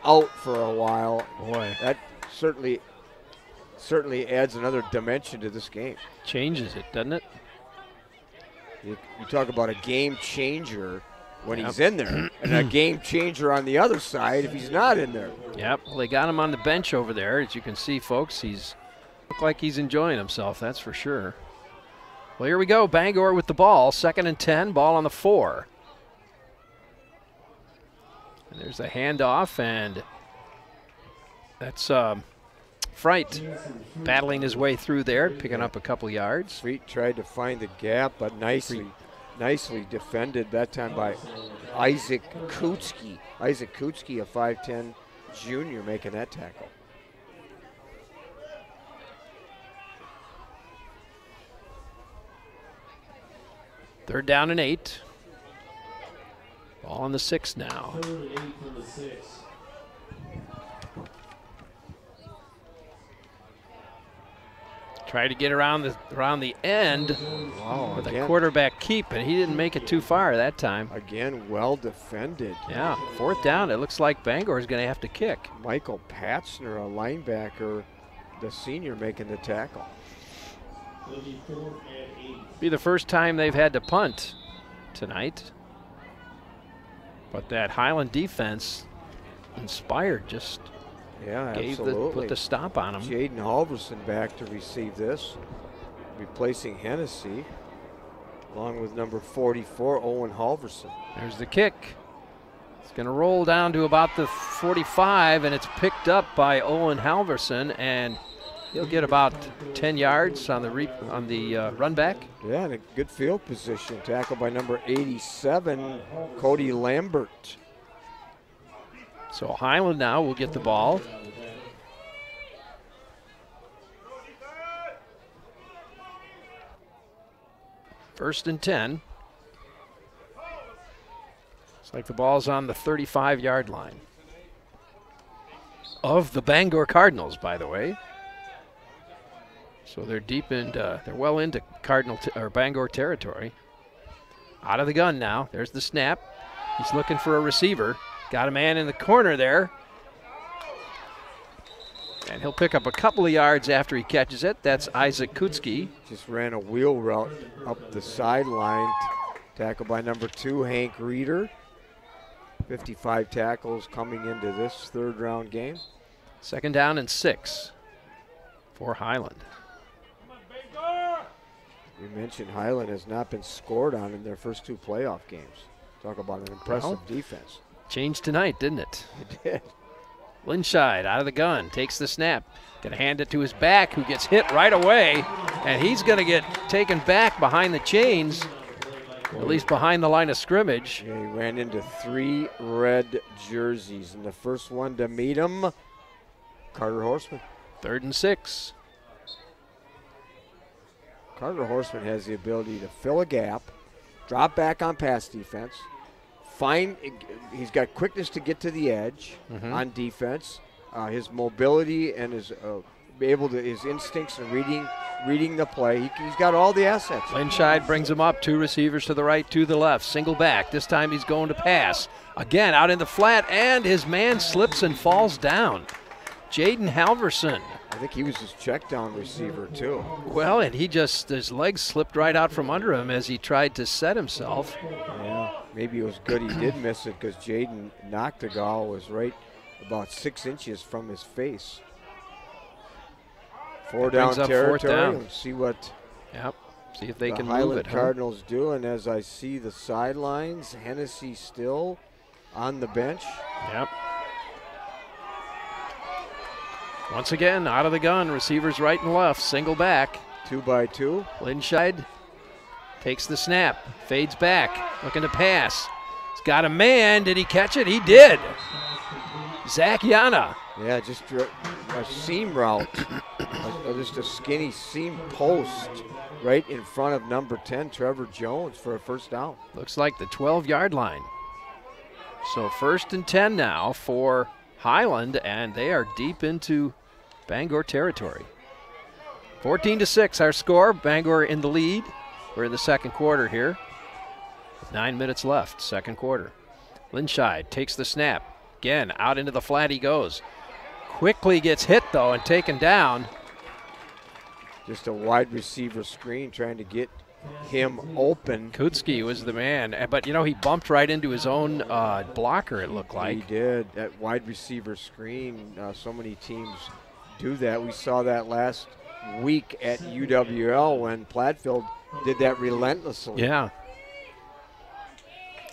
out for a while, boy, that certainly adds another dimension to this game. Changes it, doesn't it? You talk about a game changer when he's in there, and a game changer on the other side if he's not in there. Yep, well, they got him on the bench over there. As you can see, folks, he's looked like he's enjoying himself, that's for sure. Well, here we go, Bangor with the ball, 2nd and 10, ball on the 4. And there's a handoff, and that's Fright battling his way through there, picking up a couple yards. Fright tried to find the gap, but nicely defended that time by Isaac Kutzke. Isaac Kutzke, a 5'10 junior, making that tackle. 3rd down and 8. Ball on the 6 now. Try to get around the end with a quarterback keep, and he didn't make it too far that time. Again, well defended. Yeah, 4th down. It looks like Bangor is going to have to kick. Michael Patzner, a linebacker, the senior, making the tackle. Be the first time they've had to punt tonight. But that Highland defense inspired, just put the stop on him. Jaden Halverson back to receive this, replacing Hennessy, along with number 44, Owen Halverson. There's the kick. It's going to roll down to about the 45, and it's picked up by Owen Halverson, and he'll get about 10 yards on the run back. Yeah, and a good field position. Tackle by number 87, Cody Lambert. So Highland now will get the ball. First and 10. Looks like the ball's on the 35-yard line of the Bangor Cardinals, by the way. So they're they're well into Bangor territory. Out of the gun now. There's the snap. He's looking for a receiver. Got a man in the corner there. And he'll pick up a couple of yards after he catches it. That's Isaac Kutzke. Just ran a wheel route up the sideline. Tackled by number 2, Hank Reeder. 55 tackles coming into this 3rd round game. 2nd down and 6 for Highland. We mentioned Highland has not been scored on in their first 2 playoff games. Talk about an impressive defense. Changed tonight, didn't it? It did. Linscheid out of the gun, takes the snap. Gonna hand it to his back, who gets hit right away, and he's gonna get taken back behind the chains, at least behind the line of scrimmage. Yeah, he ran into 3 red jerseys, and the first one to meet him, Carter Horseman. 3rd and 6. Carter Horseman has the ability to fill a gap, drop back on pass defense, he's got quickness to get to the edge on defense. His mobility and his his instincts and reading the play. He's got all the assets. Linscheid brings him up. 2 receivers to the right, 2 to the left. Single back. This time he's going to pass. Again, out in the flat, and his man slips and falls down. Jaden Halverson. I think he was his check down receiver too. Well, and his legs slipped right out from under him as he tried to set himself. Yeah, maybe it was good he did miss it, because Jaden Noctegal was right about 6 inches from his face. 4 down territory. Let's see what see if they can Highland move it. Cardinals do, and as I see the sidelines, Hennessy still on the bench. Yep. Once again, out of the gun, receivers right and left, single back. 2 by 2. Linscheid takes the snap, fades back, looking to pass. He's got a man. Did he catch it? He did. Zach Yana. Yeah, just a seam route, just a skinny seam post right in front of number 10, Trevor Jones, for a 1st down. Looks like the 12-yard line. So 1st and 10 now for Highland, and they are deep into Bangor territory. 14-6 our score. Bangor in the lead. We're in the 2nd quarter here. 9 minutes left, 2nd quarter. Linscheid takes the snap. Again, out into the flat he goes. Quickly gets hit, though, and taken down. Just a wide receiver screen trying to get him open. Kutzke was the man, but he bumped right into his own blocker, it looked like. He did. That wide receiver screen, so many teams do that. We saw that last week at UWL when Platteville did that relentlessly. Yeah.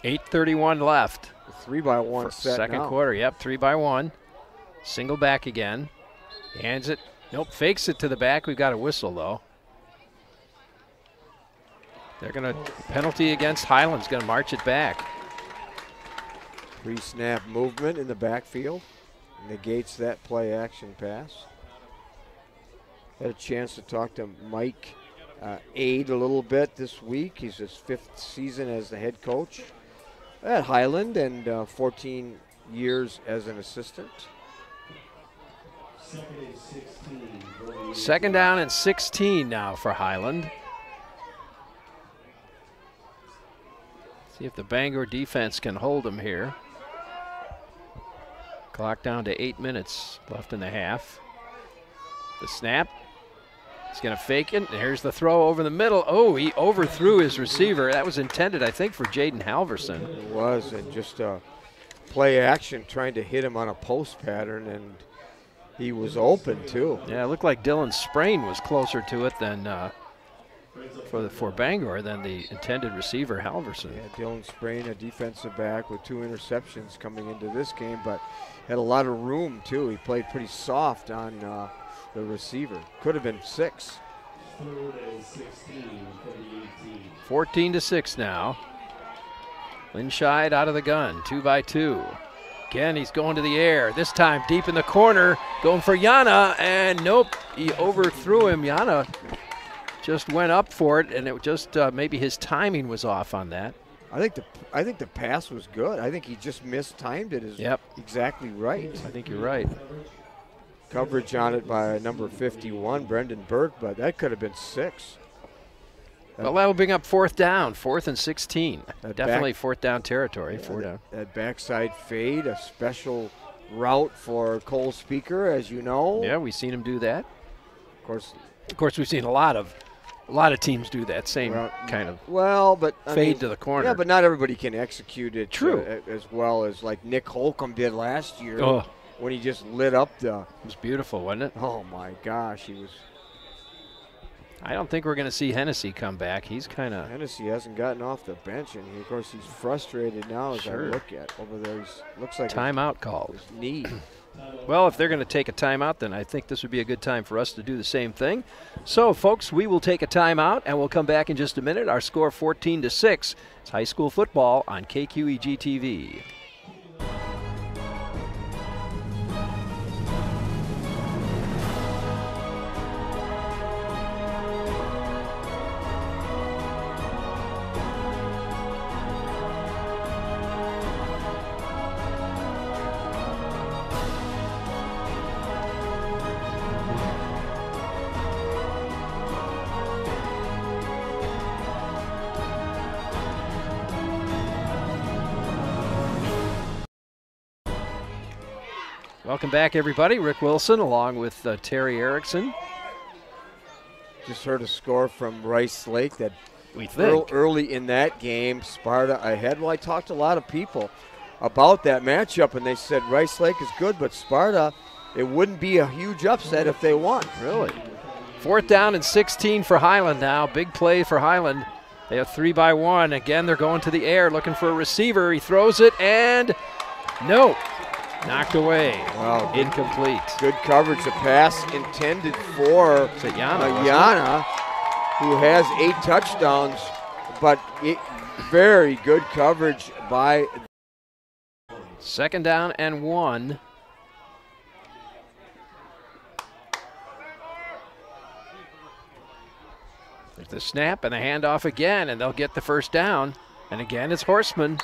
8:31 left. 3 by 1 set 2nd now. quarter, yep, 3 by 1. Single back again. Hands it. Nope, fakes it to the back. We've got a whistle, though. They're going to, penalty against Highland's going to march it back. Pre-snap movement in the backfield. Negates that play action pass. Had a chance to talk to Mike aid a little bit this week. He's his 5th season as the head coach at Highland and 14 years as an assistant. 2nd down and 16 now for Highland. See if the Bangor defense can hold them here. Clock down to 8 minutes left in the half. The snap. He's going to fake it. And here's the throw over the middle. Oh, he overthrew his receiver. That was intended, I think, for Jaden Halverson. It was, and just play action trying to hit him on a post pattern, and he was open too. Yeah, it looked like Dylan Sprain was closer to it than for Bangor than the intended receiver, Halverson. Yeah, Dylan Sprain, a defensive back with 2 interceptions coming into this game, but had a lot of room too. He played pretty soft on the receiver. Could have been 6. 14-6 now. Linscheid out of the gun, 2 by 2. Again, he's going to the air. This time deep in the corner, going for Yana, and nope, he overthrew him. Yana just went up for it, and it just maybe his timing was off on that. I think the pass was good. I think he just mistimed it. Exactly right. I think you're right. Coverage on it by number 51, Brendan Burke, but that could have been 6. Well, that'll bring up 4th down, 4th and 16. Definitely 4th down territory, 4 down. That backside fade, a special route for Cole Speaker, as you know. Yeah, we've seen him do that. Of course, we've seen a lot of teams do that same kind of fade to the corner. Yeah, but not everybody can execute it True. As well as like Nick Holcomb did last year when he just lit up the. It was beautiful, wasn't it? Oh my gosh, he was. I don't think we're going to see Hennessy come back. He's kind of. Hennessy hasn't gotten off the bench, and of course he's frustrated now as I look at over there. Looks like timeout call. His knee. Well, if they're going to take a timeout, then I think this would be a good time for us to do the same thing. So, folks, we will take a timeout, and we'll come back in just a minute. Our score 14-6. It's high school football on KQEG TV. Welcome back, everybody. Rick Wilson along with Terry Erickson. Just heard a score from Rice Lake that we think early in that game, Sparta ahead. Well, I talked to a lot of people about that matchup, and they said Rice Lake is good, but Sparta, it wouldn't be a huge upset if they won. Really? 4th down and 16 for Highland now. Big play for Highland. They have 3 by 1. Again, they're going to the air looking for a receiver. He throws it, and no. Knocked away. Wow. Incomplete. Good coverage. A pass intended for Yana, who has 8 touchdowns, but very good coverage by. 2nd down and 1. There's the snap and the handoff again, and they'll get the 1st down. And again, it's Horseman.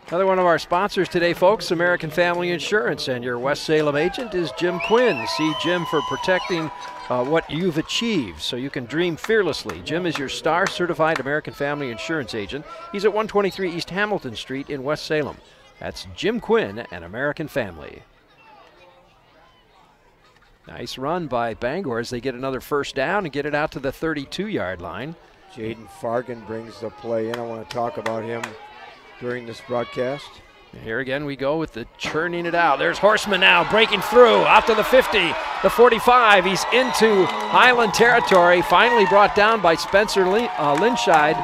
Another one of our sponsors today, folks, American Family Insurance, and your West Salem agent is Jim Quinn. See Jim for protecting what you've achieved so you can dream fearlessly. Jim is your star-certified American Family Insurance agent. He's at 123 East Hamilton Street in West Salem. That's Jim Quinn and American Family. Nice run by Bangor as they get another 1st down and get it out to the 32-yard line. Jaden Fargan brings the play in. I want to talk about him during this broadcast. Here again we go with the churning it out. There's Horseman now breaking through out to the 50, the 45. He's into Highland territory. Finally brought down by Spencer Linscheid.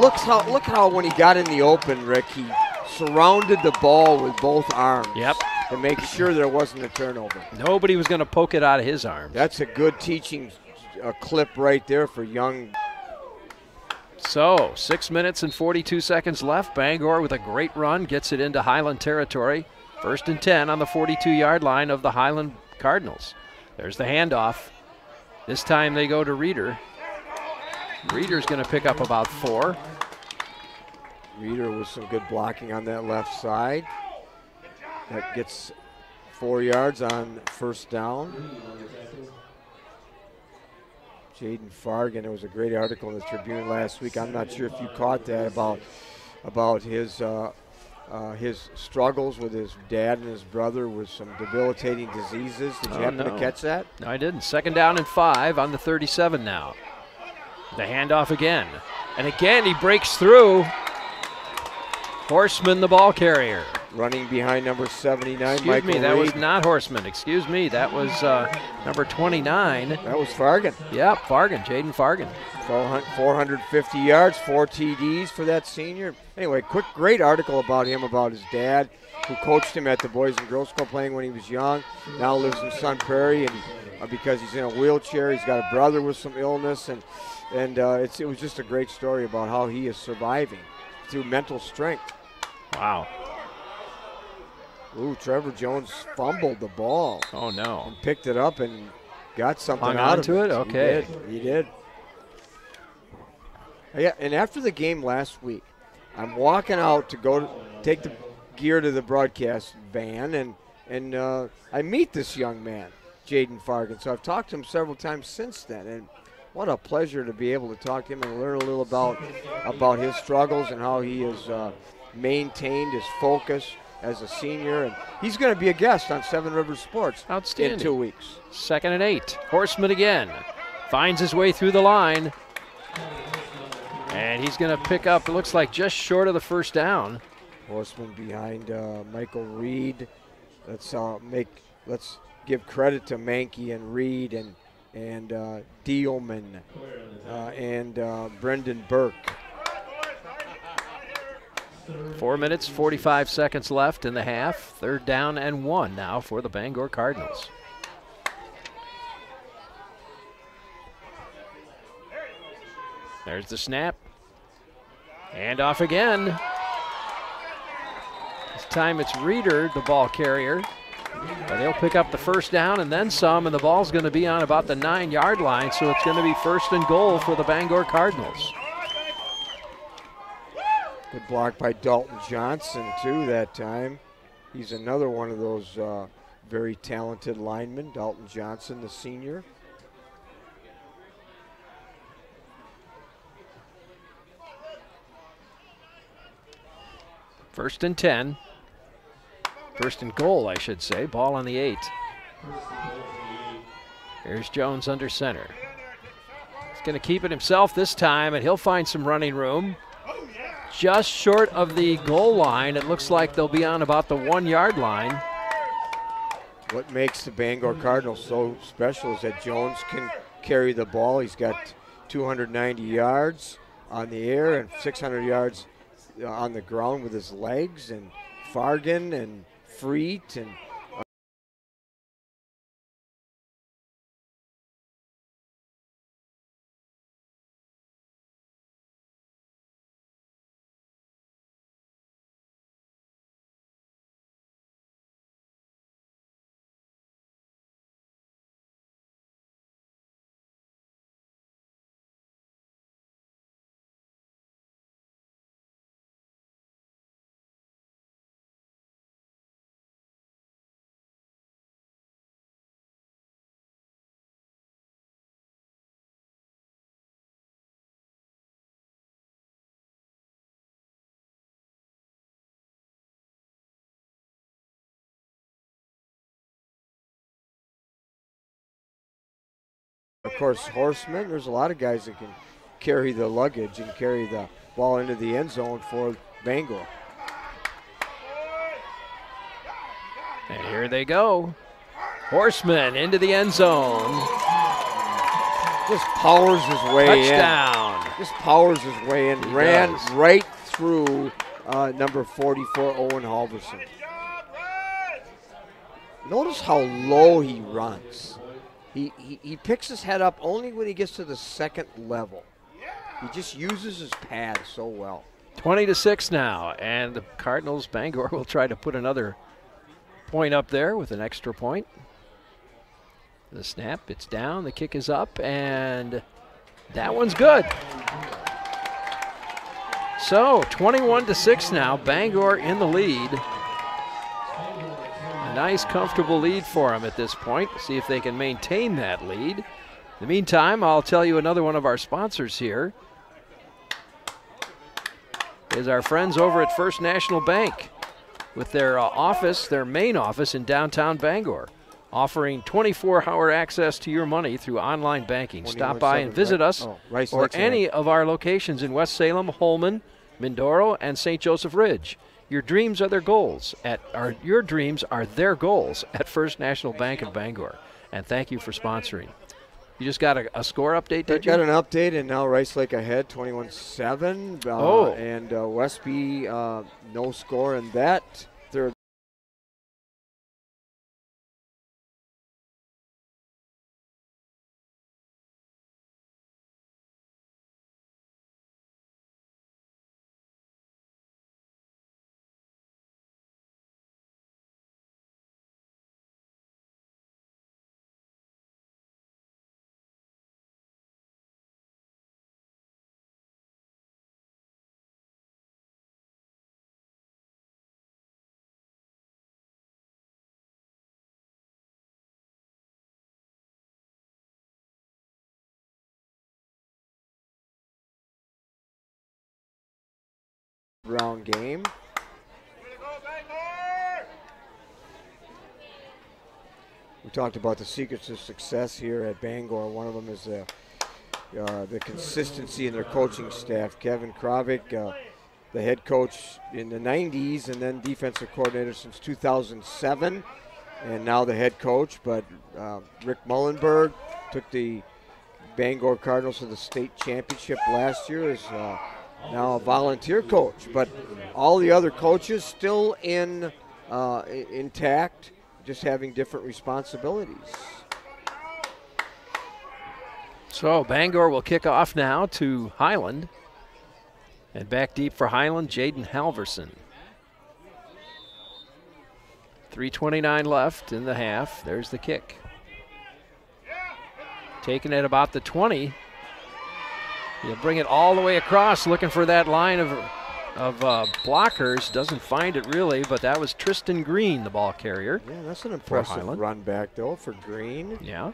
Look how when he got in the open, Rick, he surrounded the ball with both arms. Yep. To make sure there wasn't a turnover. Nobody was going to poke it out of his arms. That's a good teaching clip right there for young. So, 6 minutes and 42 seconds left. Bangor with a great run gets it into Highland territory. 1st and 10 on the 42-yard line of the Highland Cardinals. There's the handoff. This time they go to Reeder. Reeder's going to pick up about 4. Reeder with some good blocking on that left side. That gets 4 yards on first down. Jaden Fargan, there was a great article in the Tribune last week. I'm not sure if you caught that about his struggles with his dad and his brother with some debilitating diseases. Did you happen to catch that? No, I didn't. 2nd down and 5 on the 37 now. The handoff again. And again he breaks through. Horseman, the ball carrier. Running behind number 79, Excuse Michael me, that Reed. was not Horseman. Excuse me, that was number 29. That was Fargan. Yep, Fargan, Jaden Fargan. 450 yards, 4 TDs for that senior. Anyway, great article about him, about his dad, who coached him at the Boys and Girls Club playing when he was young. Now lives in Sun Prairie, and because he's in a wheelchair, he's got a brother with some illness, and it was just a great story about how he is surviving through mental strength. Wow. Ooh, Trevor Jones fumbled the ball. Oh, no. And picked it up and got something Hung out on of to it? Okay. He did. Yeah, and after the game last week, I'm walking out to go take the gear to the broadcast van, and I meet this young man, Jaden Fargan. So I've talked to him several times since then, and what a pleasure to be able to talk to him and learn a little about his struggles and how he has maintained his focus as a senior. And he's going to be a guest on Seven Rivers Sports Outstanding. in 2 weeks. 2nd and 8. Horseman again. Finds his way through the line. And he's going to pick up, it looks like, just short of the first down. Horseman behind Michael Reed. Let's give credit to Mankey and Reed and Dielman and Brendan Burke. 4 minutes, 45 seconds left in the half. 3rd down and 1 now for the Bangor Cardinals. There's the snap. And off again. This time it's Reeder, the ball carrier. But they'll pick up the first down and then some, and the ball's going to be on about the 9-yard line, so it's going to be 1st and goal for the Bangor Cardinals. Good block by Dalton Johnson, too, that time. He's another one of those very talented linemen, Dalton Johnson, the senior. First and 10. 1st and goal, I should say. Ball on the 8. Here's Jones under center. He's going to keep it himself this time, and he'll find some running room. Just short of the goal line. It looks like they'll be on about the 1-yard line. What makes the Bangor Cardinals so special is that Jones can carry the ball. He's got 290 yards on the air and 600 yards on the ground with his legs, and Fargan and Freet and of course, Horseman. There's a lot of guys that can carry the luggage and carry the ball into the end zone for Bangor. And here they go. Horseman into the end zone. Just powers his way Touchdown. in. Just powers his way in. Ran right through number 44, Owen Halverson. Notice how low he runs. He picks his head up only when he gets to the second level. He just uses his pads so well. 20-6 now, and the Cardinals, Bangor, will try to put another point up there with an extra point. The snap, it's down, the kick is up, and that one's good. So 21-6 now, Bangor in the lead. A nice, comfortable lead for them at this point. See if they can maintain that lead. In the meantime, I'll tell you another one of our sponsors here is our friends over at First National Bank with their office, their main office in downtown Bangor, offering 24-hour access to your money through online banking. Stop by and visit us or any of our locations in West Salem, Holman, Mindoro, and St. Joseph Ridge. Your dreams are their goals. Your dreams are their goals at First National Bank of Bangor. And thank you for sponsoring. You just got a score update, did you? Got an update, and now Rice Lake ahead, 21-7. And Westby, no score in that third. Round game. We talked about the secrets of success here at Bangor. One of them is the consistency in their coaching staff. Kevin Kravic, the head coach in the 90s and then defensive coordinator since 2007, and now the head coach. But Rick Mullenberg took the Bangor Cardinals to the state championship last year as now a volunteer coach, but all the other coaches still intact, just having different responsibilities. So Bangor will kick off now to Highland. And back deep for Highland, Jaden Halverson. 3:29 left in the half. There's the kick. Taking it about the 20. He'll bring it all the way across, looking for that line of blockers. Doesn't find it really, but that was Tristan Green, the ball carrier. Yeah, that's an impressive run back, though, for Green. Yeah.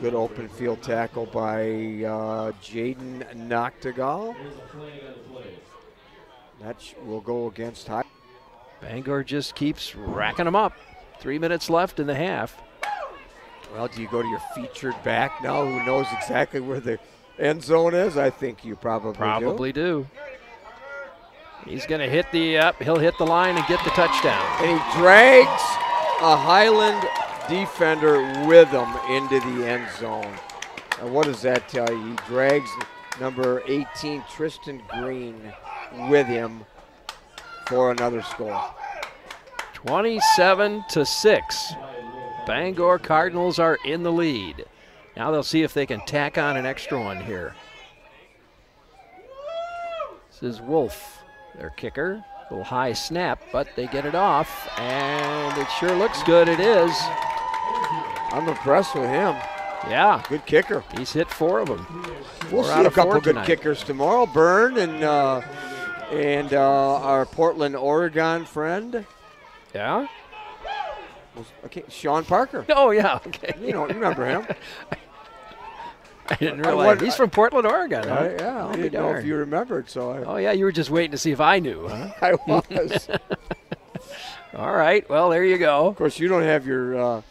Good open field tackle by Jaden Noctegal. That will go against High. Bangor just keeps racking them up. 3 minutes left in the half. Well, do you go to your featured back now who knows exactly where the end zone is? I think you probably do. He's going to hit he'll hit the line and get the touchdown. And he drags a Highland defender with him into the end zone. And what does that tell you? He drags number 18, Tristan Green, with him for another score. 27-6. Bangor Cardinals are in the lead. Now they'll see if they can tack on an extra one here. This is Wolf, their kicker. A little high snap, but they get it off, and it sure looks good. It is. I'm impressed with him. Yeah. Good kicker. He's hit 4 of them. We'll see a couple good kickers tomorrow. Byrne and our Portland, Oregon friend. Yeah? Okay, Sean Parker. Oh, yeah. Okay. You remember him. I didn't realize. He's from Portland, Oregon. Huh? Yeah, I didn't know if you remembered. Oh, yeah, you were just waiting to see if I knew, huh? I was. All right, well, there you go. Of course, you don't have your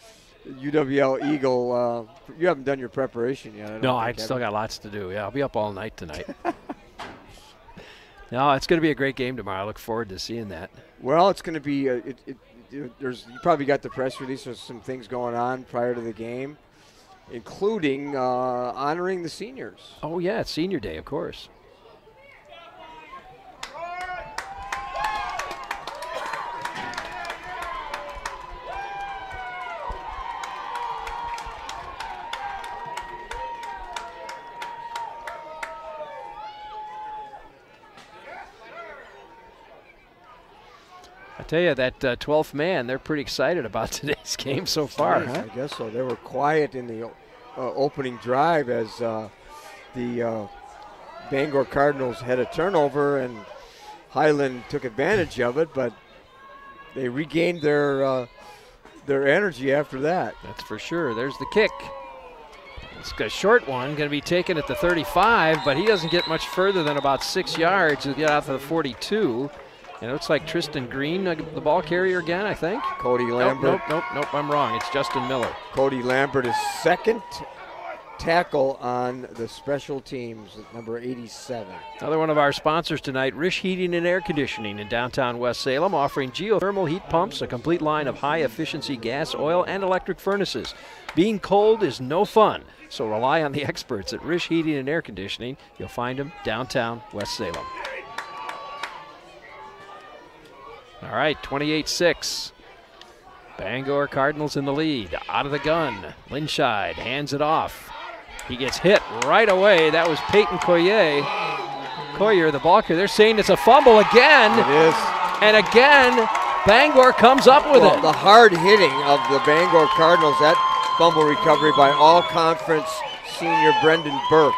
UWL Eagle. You haven't done your preparation yet. No, I still got lots to do. Yeah, I'll be up all night tonight. No, it's going to be a great game tomorrow. I look forward to seeing that. Well, it's going to be you probably got the press release. There's some things going on prior to the game, including honoring the seniors. Oh, yeah, it's senior day, of course. I tell you, that 12th man, they're pretty excited about today's game so far. Yes, Huh? I guess so. They were quiet in the opening drive as the Bangor Cardinals had a turnover, and Highland took advantage of it, but they regained their energy after that. That's for sure. There's the kick. It's a short one, going to be taken at the 35, but he doesn't get much further than about 6 yards. He'll get out to the 42. And it looks like Tristan Green, the ball carrier again, I think. Cody Lambert. Nope, I'm wrong. It's Justin Miller. Cody Lambert is second tackle on the special teams at number 87. Another one of our sponsors tonight, Rish Heating and Air Conditioning in downtown West Salem, offering geothermal heat pumps, a complete line of high-efficiency gas, oil, and electric furnaces. Being cold is no fun, so rely on the experts at Rish Heating and Air Conditioning. You'll find them downtown West Salem. All right, 28-6. Bangor Cardinals in the lead. Out of the gun. Linscheid hands it off. He gets hit right away. That was Peyton Collier, the ball carrier. They're saying it's a fumble again. It is. And again, Bangor comes up with it. The hard hitting of the Bangor Cardinals, that fumble recovery by all-conference senior Brendan Burke.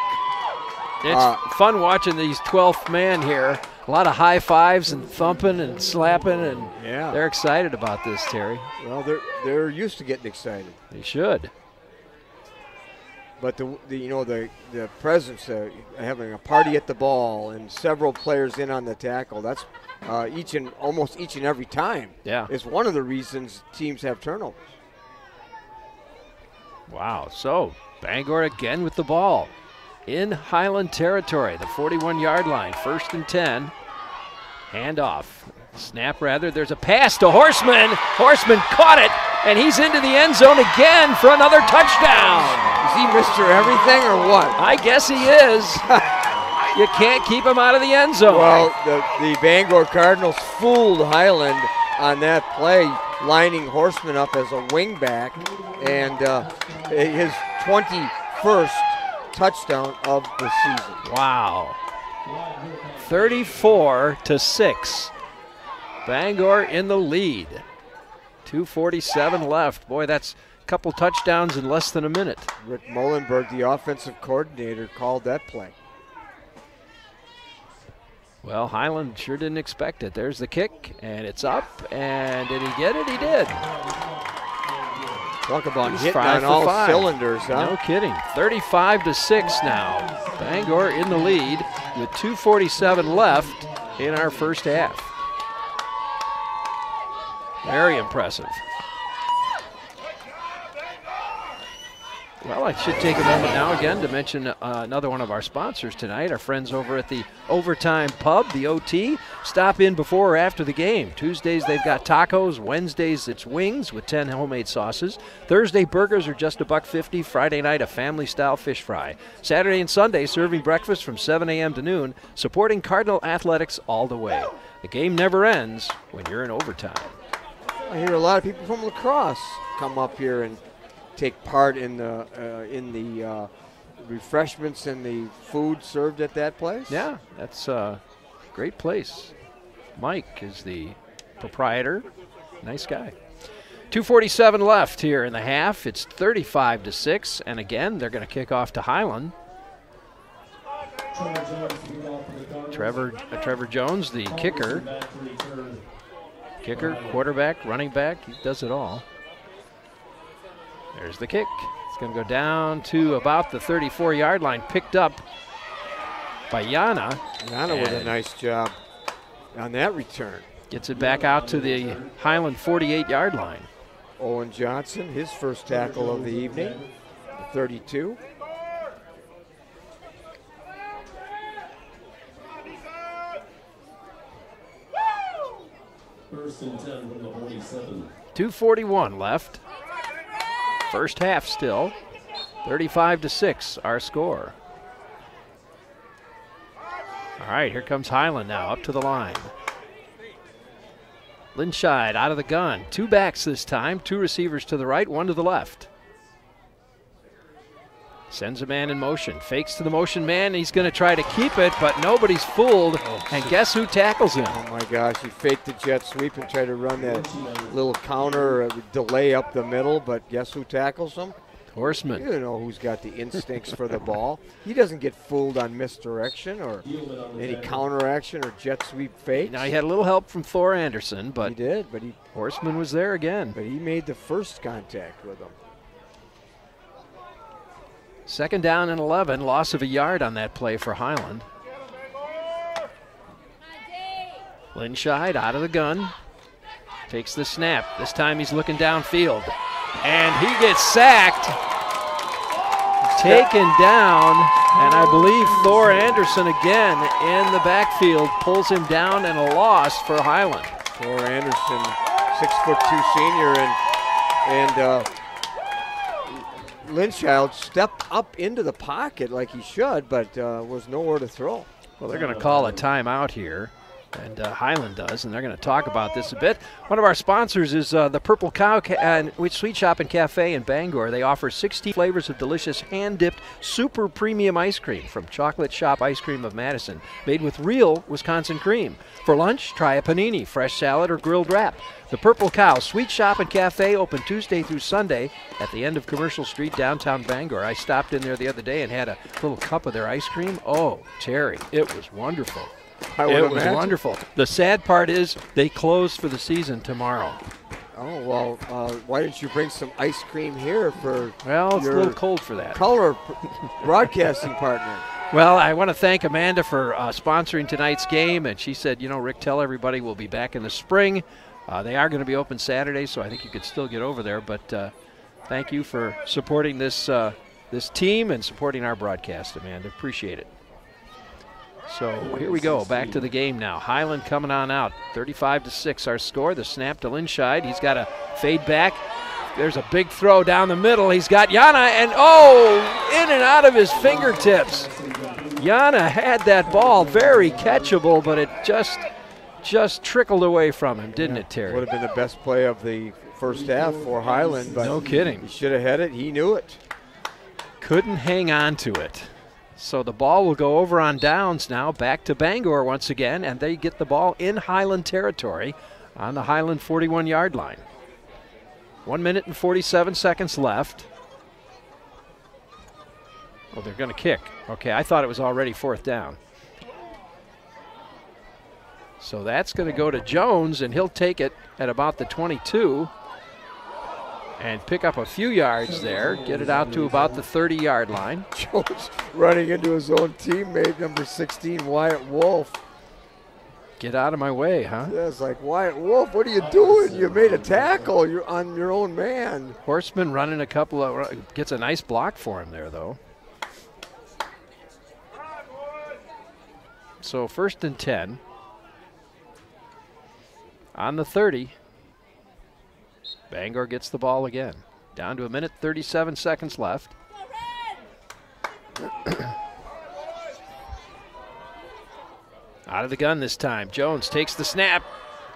It's fun watching these 12th man here. A lot of high fives and thumping and slapping, and they're excited about this, Terry. Well, they're used to getting excited. They should. But the presence, having a party at the ball and several players in on the tackle, that's almost each and every time. Yeah, is one of the reasons teams have turnovers. Wow. So Bangor again with the ball in Highland territory, the 41-yard line, 1st and 10. Handoff. Snap, rather. There's a pass to Horseman. Horseman caught it, and he's into the end zone again for another touchdown. Is he Mr. Everything or what? I guess he is. You can't keep him out of the end zone. Well, the Bangor Cardinals fooled Highland on that play, lining Horseman up as a wingback, and his 21st touchdown of the season. Wow. 34-6. Bangor in the lead. 2:47 left. Boy, that's a couple touchdowns in less than a minute. Rick Mullenberg, the offensive coordinator, called that play. Well, Highland sure didn't expect it. There's the kick, and it's up. And did he get it? He did. Talk about hitting on all cylinders, huh? No kidding. 35-6 now. Bangor in the lead with 2:47 left in our first half. Very impressive. Well, I should take a moment now again to mention another one of our sponsors tonight, our friends over at the Overtime Pub, the OT. Stop in before or after the game. Tuesdays they've got tacos. Wednesdays it's wings with 10 homemade sauces. Thursday burgers are just $1.50. Friday night a family-style fish fry. Saturday and Sunday serving breakfast from 7 a.m. to noon, supporting Cardinal athletics all the way. The game never ends when you're in overtime. I hear a lot of people from La Crosse come up here and take part in the refreshments and the food served at that place. Yeah, that's a great place. Mike is the proprietor. Nice guy. 2:47 left here in the half. It's 35-6, and again, they're going to kick off to Highland. Trevor Jones, the kicker. Kicker, quarterback, running back, he does it all. There's the kick. It's going to go down to about the 34-yard line, picked up by Yana. Yana with a nice job on that return. Gets it back out to the Highland 48-yard line. Owen Johnson, his first tackle of the evening, 32. First and 10 from the 47. 2:41 left. First half still. 35-6, our score. All right, here comes Highland now, up to the line. Linscheid out of the gun. Two backs this time, two receivers to the right, one to the left. Sends a man in motion, fakes to the motion man. He's going to try to keep it, but nobody's fooled. And guess who tackles him? Oh my gosh, he faked the jet sweep and tried to run that little counter or delay up the middle, but guess who tackles him? Horseman. You know who's got the instincts for the ball. He doesn't get fooled on misdirection or any counteraction or jet sweep fake. Now he had a little help from Thor Anderson, but he did, but Horseman was there again. But he made the first contact with him. 2nd down and 11, loss of a yard on that play for Highland. Linscheid out of the gun, takes the snap. This time he's looking downfield, and he gets sacked, taken down, and I believe Thor Anderson again in the backfield pulls him down, and a loss for Highland. Thor Anderson, 6'2" senior, and Linscheid stepped up into the pocket like he should, but was nowhere to throw. Well, they're going to call a timeout here, and Highland does, and they're going to talk about this a bit. One of our sponsors is the Purple Cow Sweet Shop and Cafe in Bangor. They offer 16 flavors of delicious hand-dipped super premium ice cream from Chocolate Shop Ice Cream of Madison, made with real Wisconsin cream. For lunch, try a panini, fresh salad, or grilled wrap. The Purple Cow Sweet Shop and Cafe open Tuesday through Sunday at the end of Commercial Street, downtown Bangor. I stopped in there the other day and had a little cup of their ice cream. Oh, Terry, it was wonderful. It was wonderful. The sad part is they close for the season tomorrow. Oh, well, why didn't you bring some ice cream here for Well, it's a little cold for that. Color broadcasting partner? Well, I want to thank Amanda for sponsoring tonight's game, and she said, you know, Rick, tell everybody we'll be back in the spring. They are going to be open Saturday, so I think you could still get over there, but thank you for supporting this team and supporting our broadcast, Amanda. Appreciate it. So here we go, back to the game now. Highland coming on out, 35-6 our score. The snap to Linscheid. He's got a fade back. There's a big throw down the middle. He's got Yana, and in and out of his fingertips. Yana had that ball very catchable, but it just trickled away from him, didn't it, Terry? Would have been the best play of the first half for Highland, but no kidding. He should have had it. He knew it. Couldn't hang on to it. So the ball will go over on downs now, back to Bangor once again, and they get the ball in Highland territory on the Highland 41-yard line. 1 minute and 47 seconds left. Oh, they're going to kick. Okay, I thought it was already 4th down. So that's going to go to Jones, and he'll take it at about the 22 and pick up a few yards there, get it out to about the 30-yard line. Jones running into his own teammate, number 16, Wyatt Wolf. Get out of my way, huh? Yeah, it's like, Wyatt Wolf, what are you doing? You made a tackle. You're on your own man. Horseman running a couple of, gets a nice block for him there, though. So 1st and 10. On the 30. Bangor gets the ball again. Down to 1 minute 37 seconds left. Out of the gun this time. Jones takes the snap.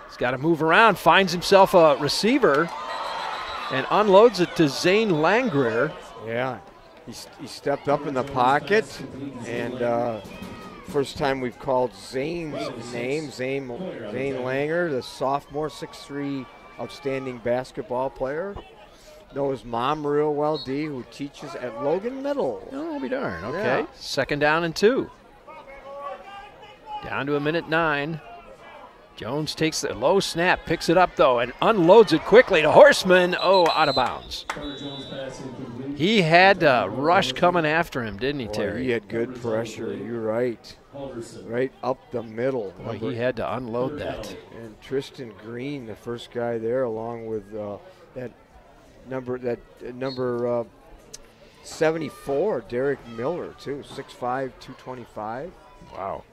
He's got to move around, finds himself a receiver, and unloads it to Zane Langrier. Yeah, he stepped up in the pocket, and first time we've called Zane's name, Zane Langer, the sophomore, 6'3", outstanding basketball player. Know his mom real well, Dee, who teaches at Logan Middle. Oh, I'll be darned. Okay. Yeah. 2nd down and 2. Down to 1 minute 9. Jones takes the low snap, picks it up though, and unloads it quickly to Horseman. Oh, out of bounds. He had rush coming after him, didn't he, Terry? He had good pressure. You're right. Right up the middle. Boy, he had to unload that. And Tristan Green, the first guy there, along with that number 74, Derek Miller, too, 6'5", 225. Wow.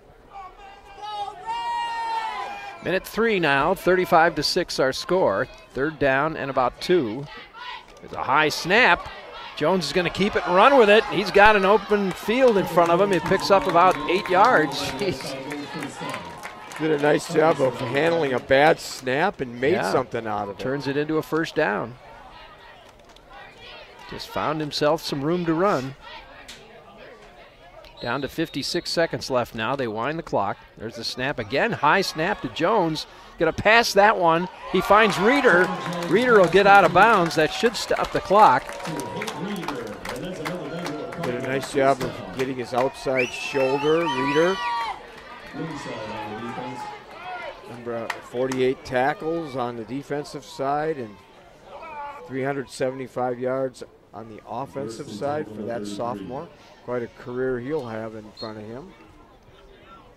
Minute 3 now, 35-6 our score. 3rd down and about 2. There's a high snap. Jones is going to keep it and run with it. He's got an open field in front of him. He picks up about 8 yards. Did a nice job of handling a bad snap and made something out of it. Turns it into a 1st down. Just found himself some room to run. Down to 56 seconds left now. They wind the clock. There's the snap again. High snap to Jones. Going to pass that one. He finds Reeder. Reeder will get out of bounds. That should stop the clock. Did a nice job of getting his outside shoulder, Reeder. Number 48 tackles on the defensive side and 375 yards on the offensive side for that sophomore. Quite a career he'll have in front of him.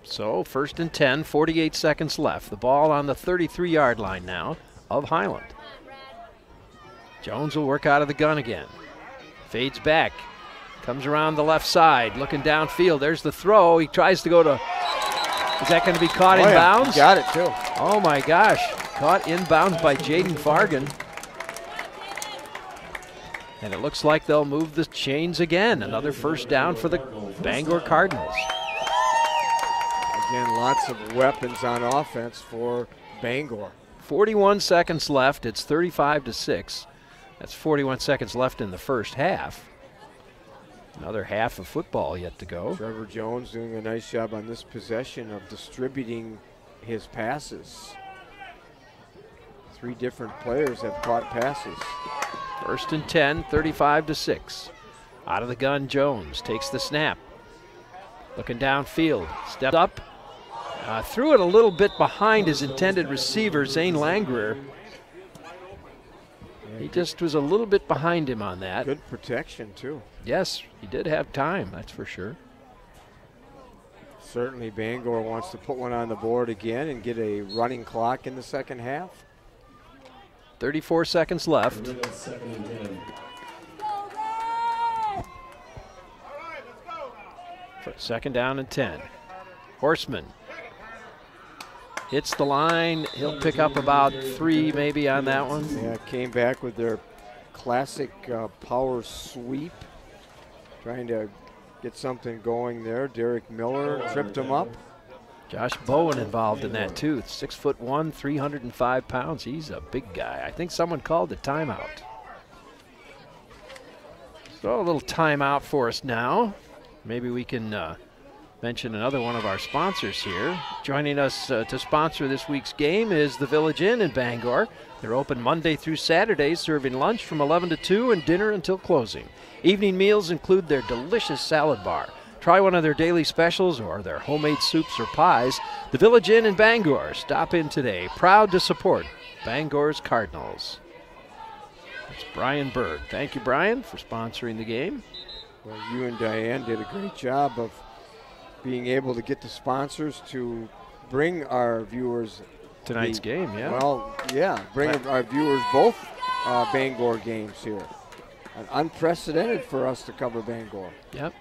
So 1st and 10, 48 seconds left. The ball on the 33-yard line now of Highland. Jones will work out of the gun again. Fades back. Comes around the left side, looking downfield. There's the throw. He tries to go to, is that going to be caught in bounds? Got it too. Oh my gosh. Caught in bounds by Jaden Fargan. And it looks like they'll move the chains again. Another first down for the Bangor Cardinals. Again, lots of weapons on offense for Bangor. 41 seconds left. It's 35-6. That's 41 seconds left in the first half. Another half of football yet to go. Trevor Jones doing a nice job on this possession of distributing his passes. 3 different players have caught passes. 1st and 10, 35-6. Out of the gun, Jones takes the snap. Looking downfield, stepped up, threw it a little bit behind his intended receiver, Zane Langrier. He just was a little bit behind him on that. Good protection, too. Yes, he did have time, that's for sure. Certainly Bangor wants to put one on the board again and get a running clock in the second half. 34 seconds left. For 2nd down and 10. Horseman hits the line. He'll pick up about 3 maybe on that one. Yeah, came back with their classic power sweep. Trying to get something going there. Derek Miller tripped him up. Josh Bowen involved in that too. 6'1", 305 pounds. He's a big guy. I think someone called the timeout. So a little timeout for us now. Maybe we can mention another one of our sponsors here. Joining us to sponsor this week's game is the Village Inn in Bangor. They're open Monday through Saturday, serving lunch from 11 to 2 and dinner until closing. Evening meals include their delicious salad bar. Try one of their daily specials or their homemade soups or pies. The Village Inn in Bangor. Stop in today. Proud to support Bangor's Cardinals. That's Brian Berg. Thank you, Brian, for sponsoring the game. Well, you and Diane did a great job of being able to get the sponsors to bring our viewers tonight's game, yeah. Well, yeah, bring our viewers both Bangor games here. Unprecedented for us to cover Bangor. Yep.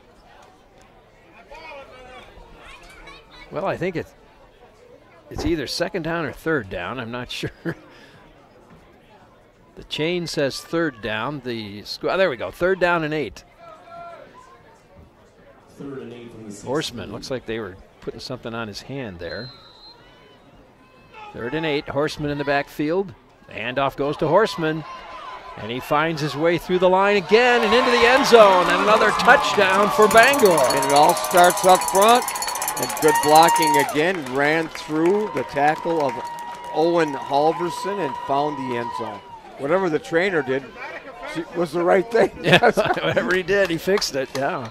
Well, I think it's either 2nd down or 3rd down. I'm not sure. The chain says 3rd down. There we go. 3rd down and 8. 3rd and 8 from the 6. Horseman. Looks like they were putting something on his hand there. 3rd and 8. Horseman in the backfield. The handoff goes to Horseman. And he finds his way through the line again and into the end zone. And another touchdown for Bangor. And it all starts up front. And good blocking again. Ran through the tackle of Owen Halverson and found the end zone. Whatever the trainer did was the right thing. Yeah, whatever he did, he fixed it. Yeah.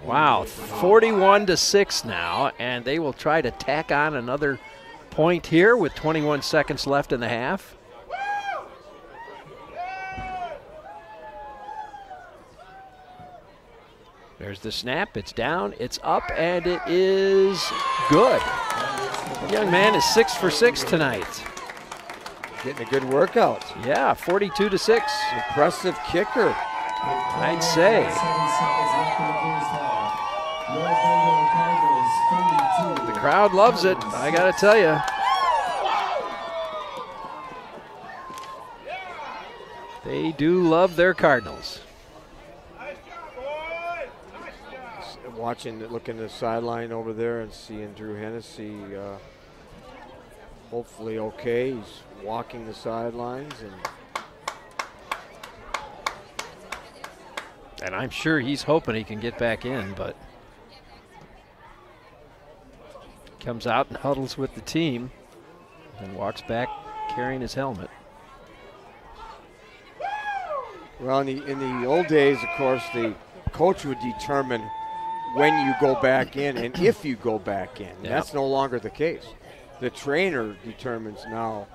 Wow, 41-6 now, and they will try to tack on another point here with 21 seconds left in the half. There's the snap. It's down, it's up, and it is good. The young man is 6 for 6 tonight. Getting a good workout. Yeah, 42-6. Impressive kicker, I'd say. The crowd loves it, I got to tell you. They do love their Cardinals. Looking at the sideline over there and seeing Drew Hennessy hopefully okay. He's walking the sidelines and And I'm sure he's hoping he can get back in, but comes out and huddles with the team and walks back carrying his helmet. Well, in the old days, of course, the coach would determine when you go back in and if you go back in. Yeah. That's no longer the case. The trainer determines now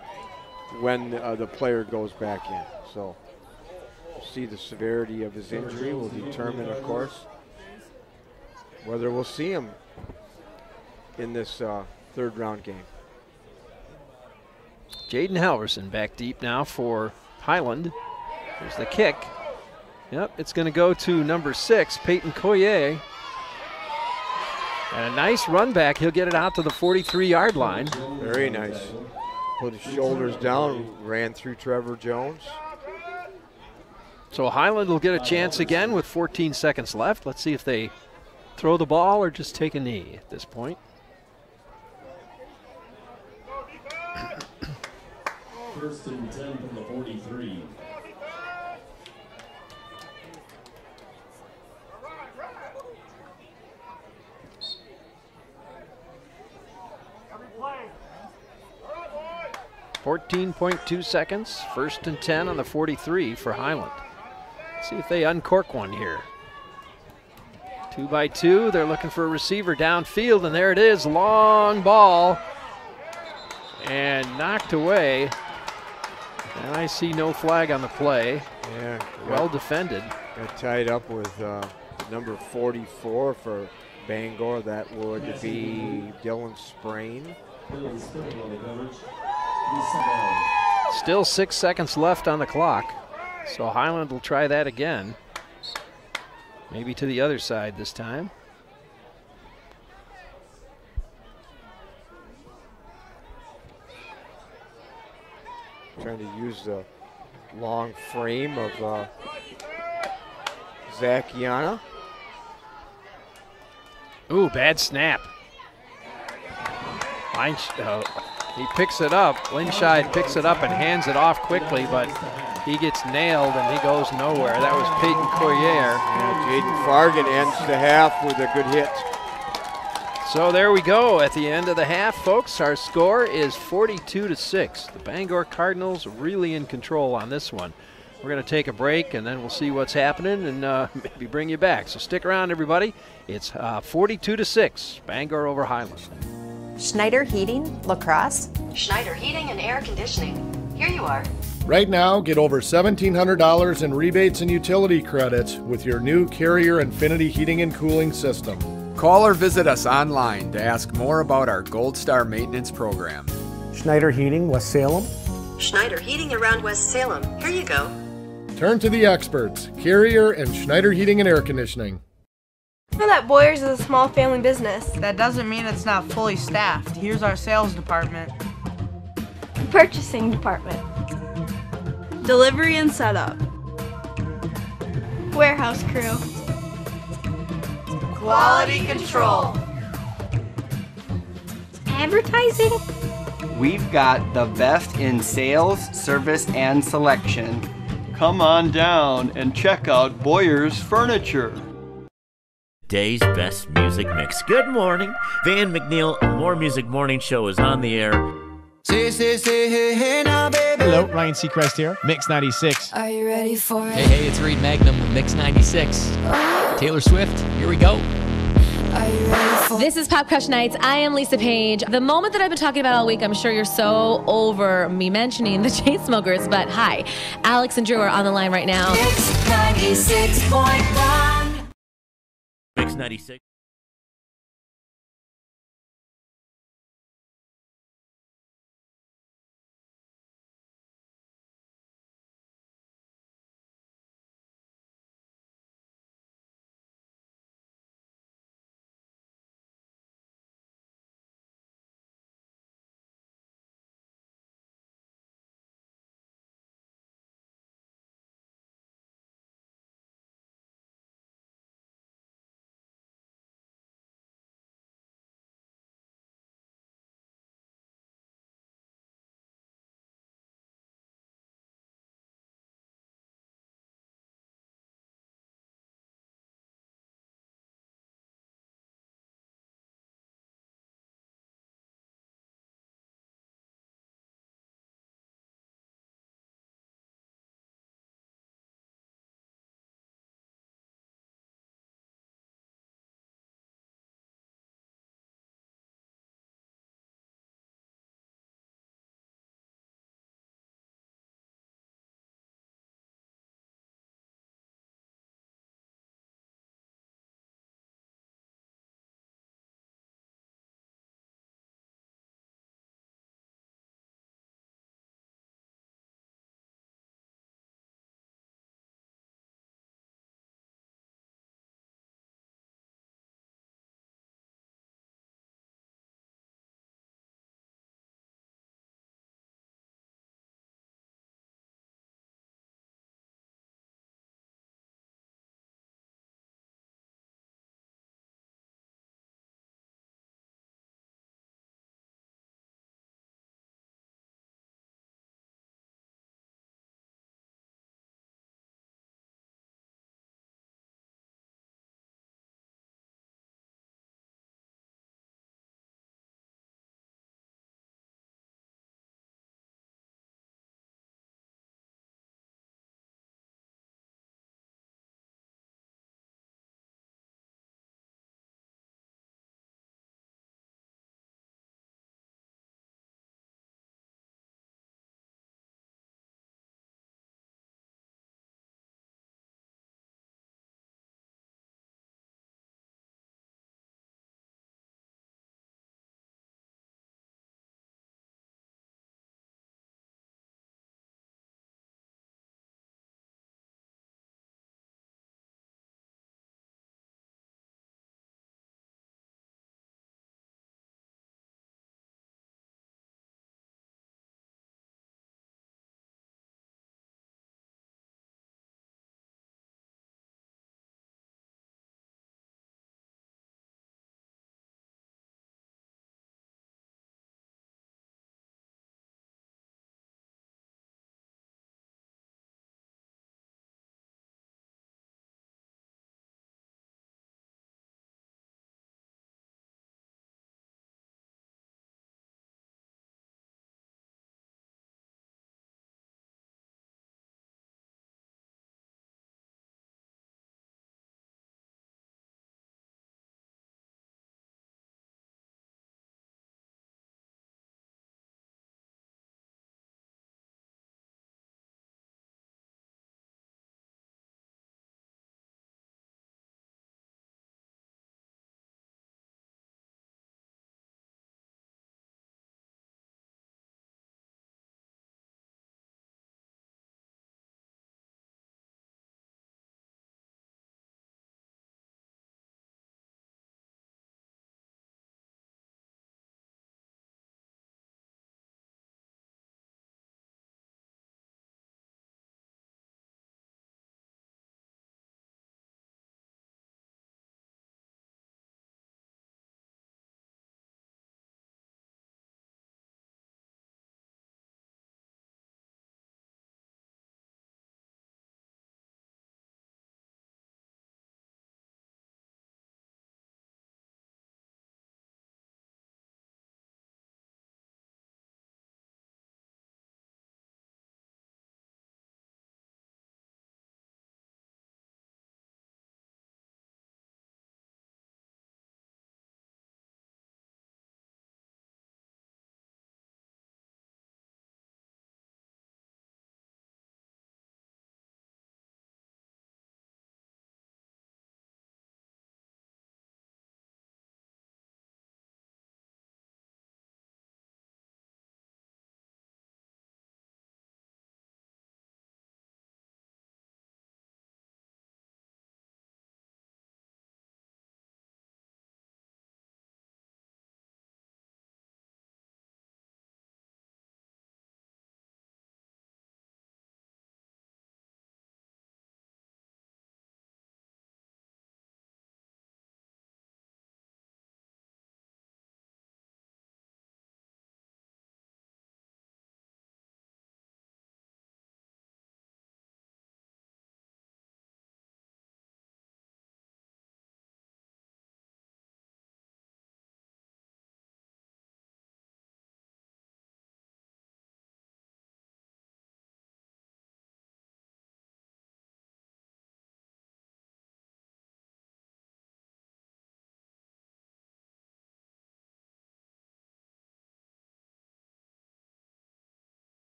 when the player goes back in. So we'll see the severity of his injury will determine, of course, whether we'll see him in this third round game. Jaden Halverson back deep now for Highland. There's the kick. Yep, it's going to go to number 6, Peyton Collier. And a nice run back. He'll get it out to the 43-yard line. Very nice. Put his shoulders down, ran through Trevor Jones. So Highland will get a chance again with 14 seconds left. Let's see if they throw the ball or just take a knee at this point. First and 10 from the 43. .2 seconds. First and 10 on the 43 for Highland. Let's see if they uncork one here. 2 by 2. They're looking for a receiver downfield, and there it is. Long ball. And knocked away. And I see no flag on the play. Yeah. Well defended. Got tied up with number 44 for Bangor. That would be Dylan Sprain. Still 6 seconds left on the clock. So Highland will try that again. Maybe to the other side this time. Trying to use the long frame of Zach Yana. Ooh, bad snap. He picks it up. Linscheid picks it up and hands it off quickly, but he gets nailed and he goes nowhere. That was Peyton Collier. And Jaden Fargan ends the half with a good hit. So there we go at the end of the half, folks. Our score is 42-6. The Bangor Cardinals really in control on this one. We're going to take a break and then we'll see what's happening and maybe bring you back. So stick around, everybody. It's 42-6, Bangor over Highland. Schneider Heating, Lacrosse. Schneider Heating and Air Conditioning. Here you are. Right now, get over $1,700 in rebates and utility credits with your new Carrier Infinity heating and cooling system. Call or visit us online to ask more about our Gold Star maintenance program. Schneider Heating, West Salem. Schneider Heating around West Salem. Here you go. Turn to the experts, Carrier and Schneider Heating and Air Conditioning. Know that Boyers is a small family business. That doesn't mean it's not fully staffed. Here's our sales department. Purchasing department. Delivery and setup. Warehouse crew. Quality control. Advertising. We've got the best in sales, service, and selection. Come on down and check out Boyer's Furniture. Day's best music mix. Good morning. Van McNeil, More Music Morning Show is on the air. Say, hey now, baby. Hello, Ryan Seacrest here, Mix 96. Are you ready for it? Hey, it's Reed Magnum with Mix 96. Taylor Swift, here we go. Are you ready for it? This is Pop Crush Nights. I am Lisa Page. The moment that I've been talking about all week, I'm sure you're so over me mentioning the Chainsmokers, but hi, Alex and Drew are on the line right now. Mix 96.1. Mix 96.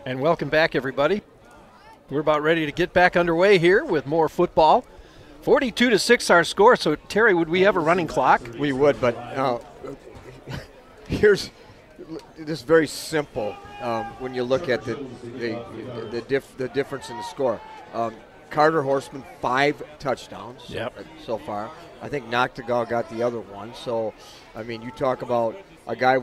And welcome back, everybody. We're about ready to get back underway here with more football. 42-6 our score. So, Terry, would we have a running clock? We would, but here's this very simple when you look at the difference in the score. Carter Horseman, 5 touchdowns so far. I think Noctegal got the other one. So, I mean, you talk about a guy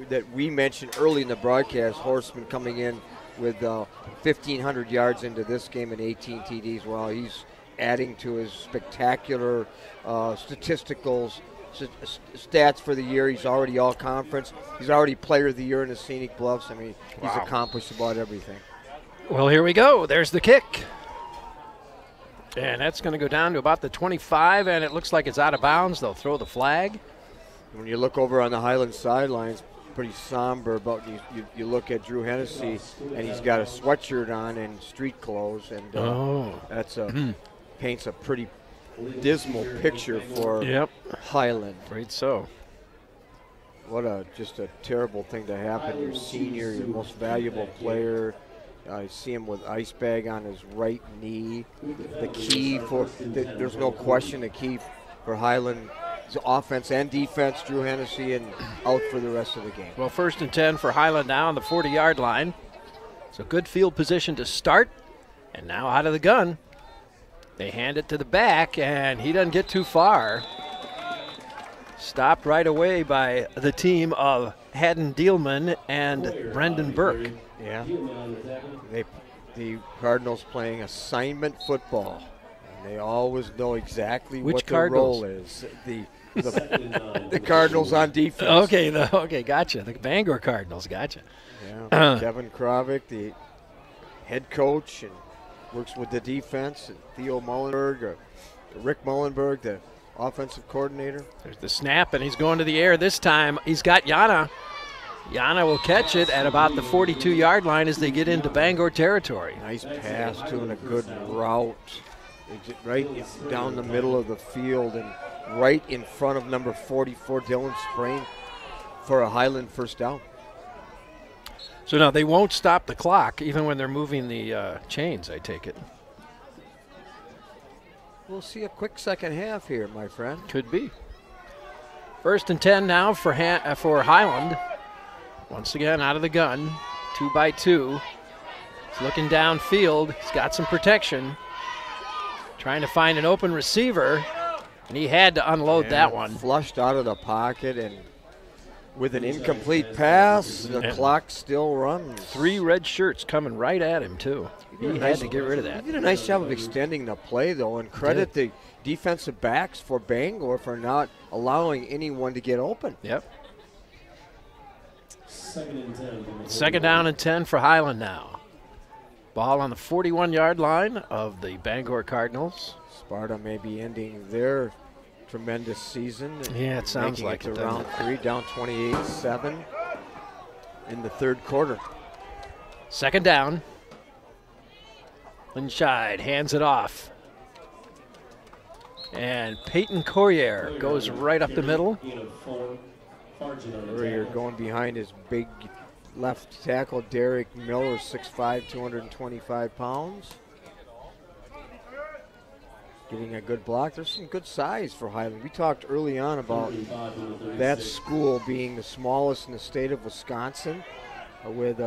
that we mentioned early in the broadcast, Horseman coming in with 1,500 yards into this game and 18 TDs. Well, he's adding to his spectacular statistical stats for the year. He's already all-conference. He's already player of the year in the Scenic Bluffs. I mean, he's accomplished about everything. Well, here we go. There's the kick. And that's going to go down to about the 25, and it looks like it's out of bounds. They'll throw the flag. When you look over on the Highland sidelines, pretty somber, but you look at Drew Hennessy, and he's got a sweatshirt on and street clothes, and that's paints a pretty dismal picture for Highland. Right, so. What just a terrible thing to happen. Your senior, your most valuable player. I see him with ice bag on his right knee. The key there's no question, the key for Highland is offense and defense. Drew Hennessy and out for the rest of the game. Well, 1st and 10 for Highland now on the 40-yard line. So good field position to start. And now out of the gun. They hand it to the back, and he doesn't get too far. Stopped right away by the team of Haddon Dielman and Brendan Burke. Yeah. The Cardinals playing assignment football. And they always know exactly what their role is. The Cardinals on defense. Okay, gotcha. The Bangor Cardinals, gotcha. Yeah. Kevin Krovic, the head coach, and works with the defense, and Theo Mullenberg, Rick Mullenberg, the offensive coordinator. There's the snap, and he's going to the air this time. He's got Yana. Yana will catch it at about the 42-yard line as they get into Bangor territory. Nice pass, doing a good route. Right down the middle of the field and right in front of number 44, Dylan Sprain, for a Highland first down. So now they won't stop the clock even when they're moving the chains, I take it. We'll see a quick second half here, my friend. Could be. 1st and 10 now for Highland. Once again, out of the gun, 2 by 2. He's looking downfield. He's got some protection. Trying to find an open receiver, and he had to unload that one. Flushed out of the pocket, and with an incomplete pass, the clock still runs. 3 red shirts coming right at him, too. He had to get rid of that. He did a nice job of extending the play, though, and credit the defensive backs for Bangor for not allowing anyone to get open. Yep. 2nd down and 10 for Highland now. Ball on the 41-yard line of the Bangor Cardinals. Sparta may be ending their tremendous season. Yeah, it sounds like it. Round 3, down 28-7 in the 3rd quarter. 2nd down. Linscheid hands it off. And Peyton Courier goes right up the middle. Courier going behind his big left tackle, Derek Miller, 6'5", 225 pounds. Getting a good block. There's some good size for Highland. We talked early on about that school being the smallest in the state of Wisconsin, with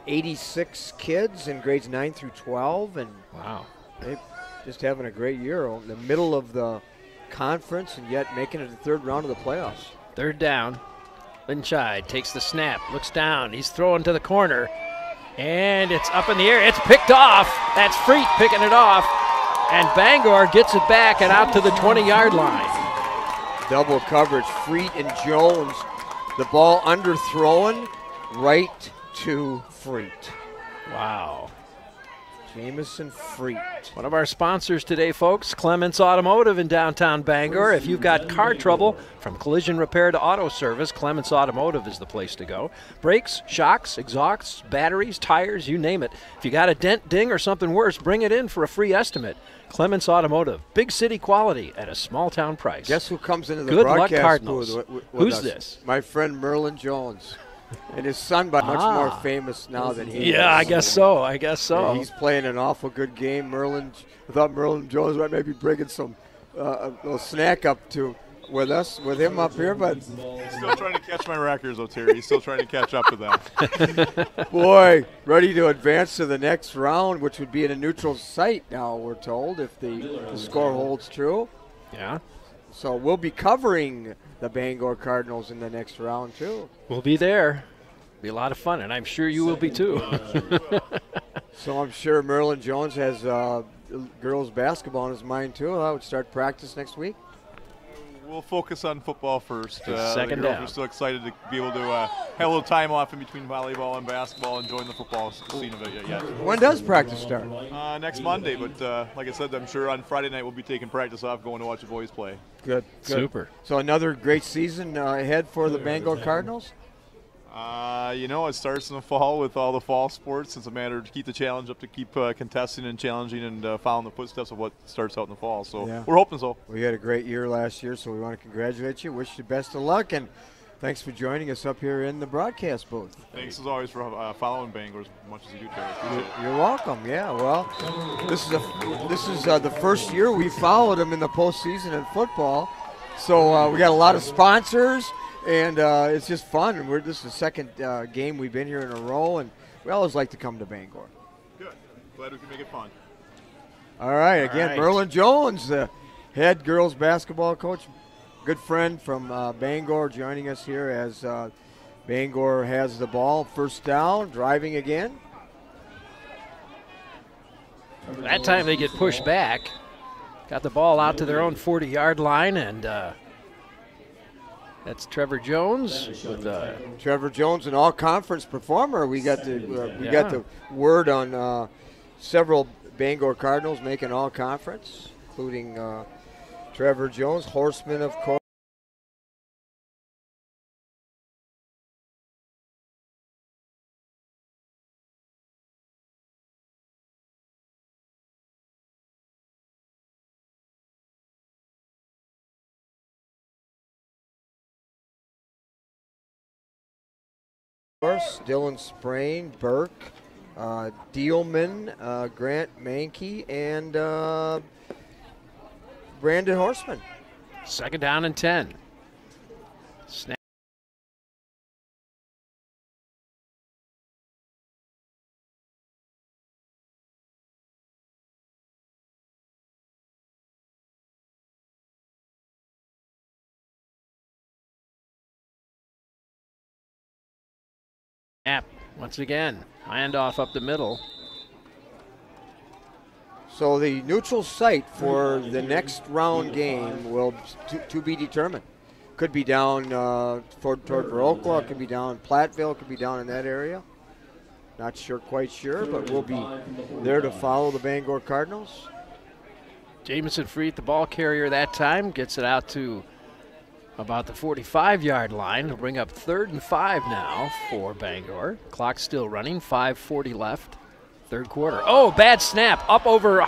86 kids in grades 9 through 12. And wow, they just having a great year in the middle of the conference and yet making it to the 3rd round of the playoffs. 3rd down. Linscheid takes the snap, looks down. He's throwing to the corner, and it's up in the air. It's picked off. That's Freet picking it off, and Bangor gets it back and out to the 20-yard line. Double coverage, Freet and Jones. The ball underthrown right to Freet. Wow. Jamison Freet. One of our sponsors today, folks, Clements Automotive in downtown Bangor. If you've got car trouble, from collision repair to auto service, Clements Automotive is the place to go. Brakes, shocks, exhausts, batteries, tires, you name it. If you got a dent, ding, or something worse, bring it in for a free estimate. Clements Automotive, big city quality at a small town price. Guess who comes into the Good luck, broadcast Cardinals. booth with Who's us? this? My friend Merlin Jones. And his son, but much more famous now than he is. Yeah, I guess so. I guess so. Yeah, he's playing an awful good game. I thought Merlin Jones might maybe bringing some a little snack up with him up here, but still trying to catch my records, Terry. He's still trying to catch up to them. Boy, ready to advance to the next round, which would be in a neutral site now, we're told, if the score holds true. Yeah. So we'll be covering the Bangor Cardinals in the next round, too. We'll be there. Be a lot of fun, and I'm sure you will be, too. So I'm sure Merlin Jones has girls basketball in his mind, too. I would start practice next week. We'll focus on football first. Second down. We're still excited to be able to have a little time off in between volleyball and basketball and join the football scene of it yet. When does practice start? Next Monday, but like I said, I'm sure on Friday night we'll be taking practice off, going to watch the boys play. Good. Super. So another great season ahead for the Bangor Cardinals? It starts in the fall with all the fall sports. It's a matter to keep the challenge up, to keep contesting and challenging and following the footsteps of what starts out in the fall. So we're hoping so. We had a great year last year, so we want to congratulate you. Wish you best of luck, and thanks for joining us up here in the broadcast booth. Thanks as always for following Bangor as much as you do, Terry. You're welcome. Yeah. Well, this is the first year we followed them in the postseason in football, so we got a lot of sponsors. And it's just fun. And this is the second game we've been here in a row, and we always like to come to Bangor. Good. Glad we can make it fun. All right. Again, Merlin Jones, the head girls basketball coach, good friend from Bangor, joining us here as Bangor has the ball. First down, driving again. That time they get pushed back. Got the ball out to their own 40-yard line, and that's Trevor Jones. Trevor Jones, an all-conference performer. We got the word on several Bangor Cardinals making all-conference, including Trevor Jones, horseman, of course. Dylan Sprain, Burke, Dealman, Grant Mankey, and Brandon Horseman. Second down and 10. Snap. Once again, handoff up the middle. So the neutral site for the next round game will to be determined. Could be down toward Viroqua, could be down Platteville, could be down in that area. Not sure, quite sure, but we'll be there to follow the Bangor Cardinals. Jamison Freet, the ball carrier that time, gets it out to about the 45-yard line. He'll bring up 3rd and 5 now for Bangor. Clock's still running, 5:40 left, third quarter. Oh, bad snap up over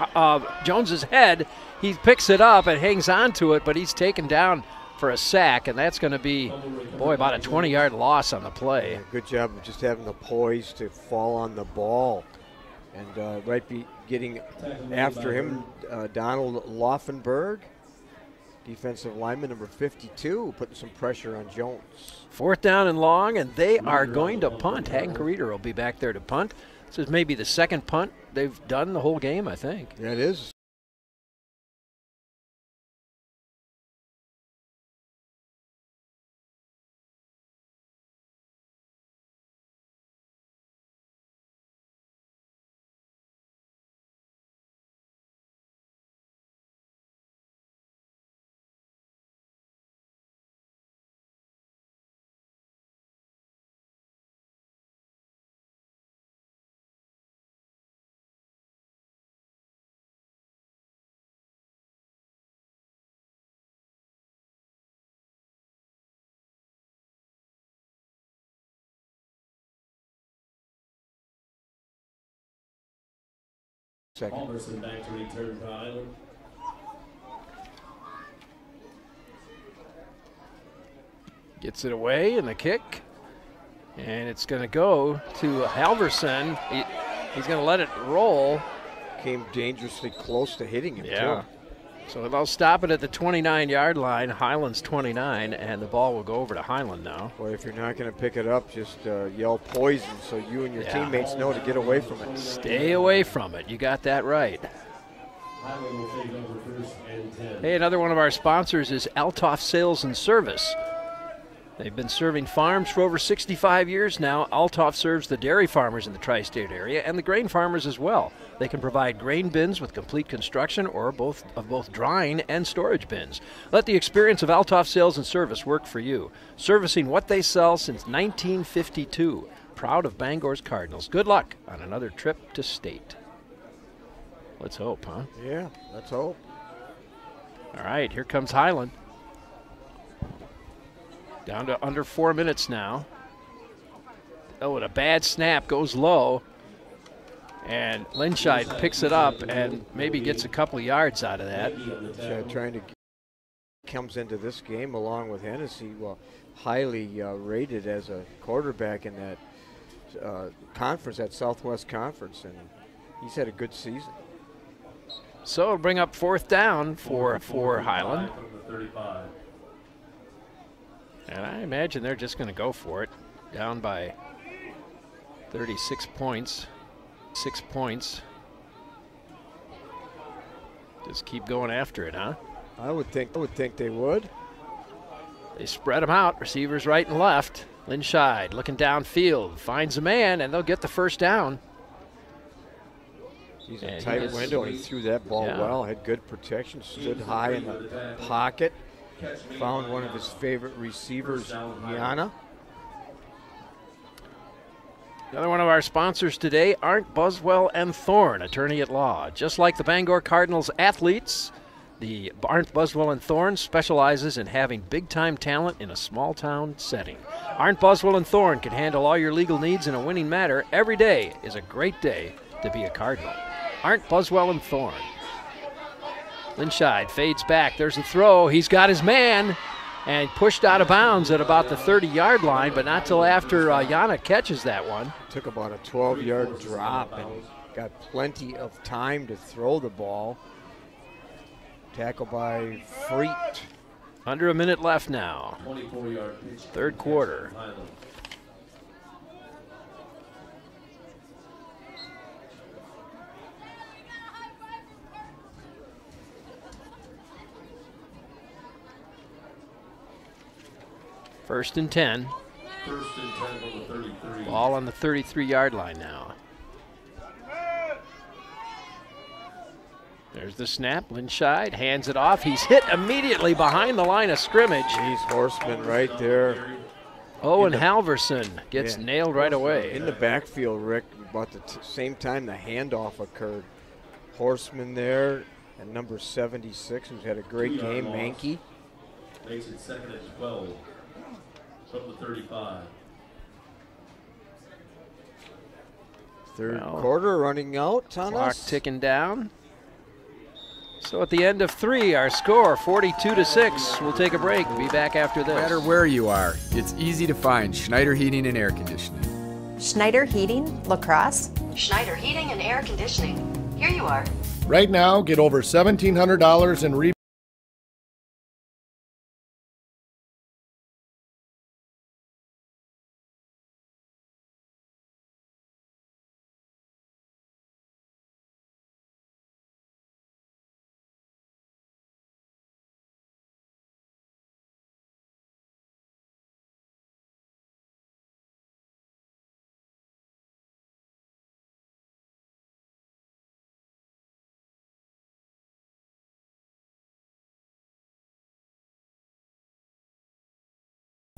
Jones's head. He picks it up and hangs on to it, but he's taken down for a sack, and that's going to be, boy, about a 20-yard loss on the play. Yeah, good job of just having the poise to fall on the ball. And getting after him, Donald Laufenberg, defensive lineman number 52, putting some pressure on Jones. 4th down and long, and they are going to punt. Hank Reeder will be back there to punt. This is maybe the second punt they've done the whole game, I think. Yeah, it is. Palmerson back to return for Island. Gets it away, and the kick And it's going to go to Halverson. He's going to let it roll. Came dangerously close to hitting him, yeah. too. So they'll stop it at the 29-yard line. Highland's 29, and the ball will go over to Highland now. Boy, if you're not going to pick it up, just yell poison so you and your teammates know to get away from it. Stay away from it. You got that right. Hey, another one of our sponsors is Altoff Sales and Service. They've been serving farms for over 65 years now. Altoff serves the dairy farmers in the tri-state area and the grain farmers as well. They can provide grain bins with complete construction or both drying and storage bins. Let the experience of Altoff Sales and Service work for you. Servicing what they sell since 1952. Proud of Bangor's Cardinals. Good luck on another trip to state. Let's hope, huh? Yeah, let's hope. All right, here comes Highland. Down to under 4 minutes now. Oh, and a bad snap, goes low. And Linscheid picks it up and maybe gets a couple yards out of that. Trying to comes into this game along with Hennessy, well, highly rated as a quarterback in that conference, that Southwest Conference, and he's had a good season. So it'll bring up 4th down for Highland. And I imagine they're just going to go for it. Down by 36 points. 6 points. Just keep going after it, huh? I would think they would. They spread them out. Receivers right and left. Linscheid looking downfield. Finds a man, and they'll get the 1st down. He's a tight window. He threw that ball well. Had good protection. Stood high in the pocket. Found one of his favorite receivers, Yana. Another one of our sponsors today, Arndt, Buswell, and Thorne, attorney at law. Just like the Bangor Cardinals athletes, the Arndt, Buswell, and Thorne specializes in having big-time talent in a small-town setting. Arndt, Buswell, and Thorne can handle all your legal needs in a winning manner. Every day is a great day to be a Cardinal. Arndt, Buswell, and Thorne. Linscheid fades back. There's a throw. He's got his man and pushed out of bounds at about the 30-yard line, but not till after Yana catches that one. Took about a 12-yard drop and got plenty of time to throw the ball. Tackle by Freet. Under a minute left now. 3rd quarter. First and 10. First and 10 on the 33. Ball on the 33-yard line now. There's the snap. Linscheid hands it off. He's hit immediately behind the line of scrimmage. He's Horseman right there. Owen Halverson gets nailed right away. In the backfield, Rick, about the same time the handoff occurred. Horseman there, and number 76, who's had a great game, Mankey. Makes it 2nd and 12. From the 35. Third quarter running out on clock us. Ticking down. So at the end of 3, our score 42-6. We'll take a break. Be back after this. No matter where you are, it's easy to find Schneider Heating and Air Conditioning. Schneider Heating, La Crosse. Schneider Heating and Air Conditioning. Here you are. Right now, get over $1,700 in rebates.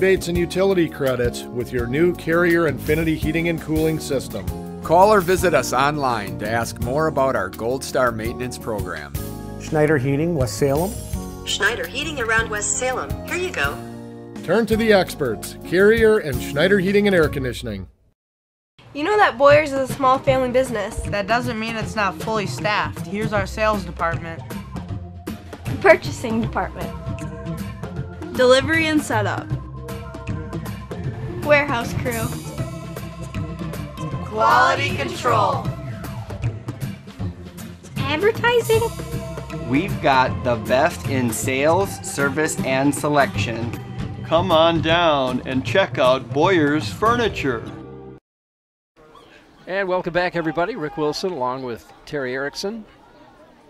Rebates and utility credits with your new Carrier Infinity heating and cooling system. Call or visit us online to ask more about our Gold Star maintenance program. Schneider Heating, West Salem. Schneider Heating around West Salem. Here you go. Turn to the experts, Carrier and Schneider Heating and Air Conditioning. You know that Boyers is a small family business. That doesn't mean it's not fully staffed. Here's our sales department. Purchasing department. Delivery and setup. Warehouse crew. Quality control. Advertising. We've got the best in sales, service, and selection. Come on down and check out Boyer's Furniture. And welcome back, everybody. Rick Wilson along with Terry Erickson.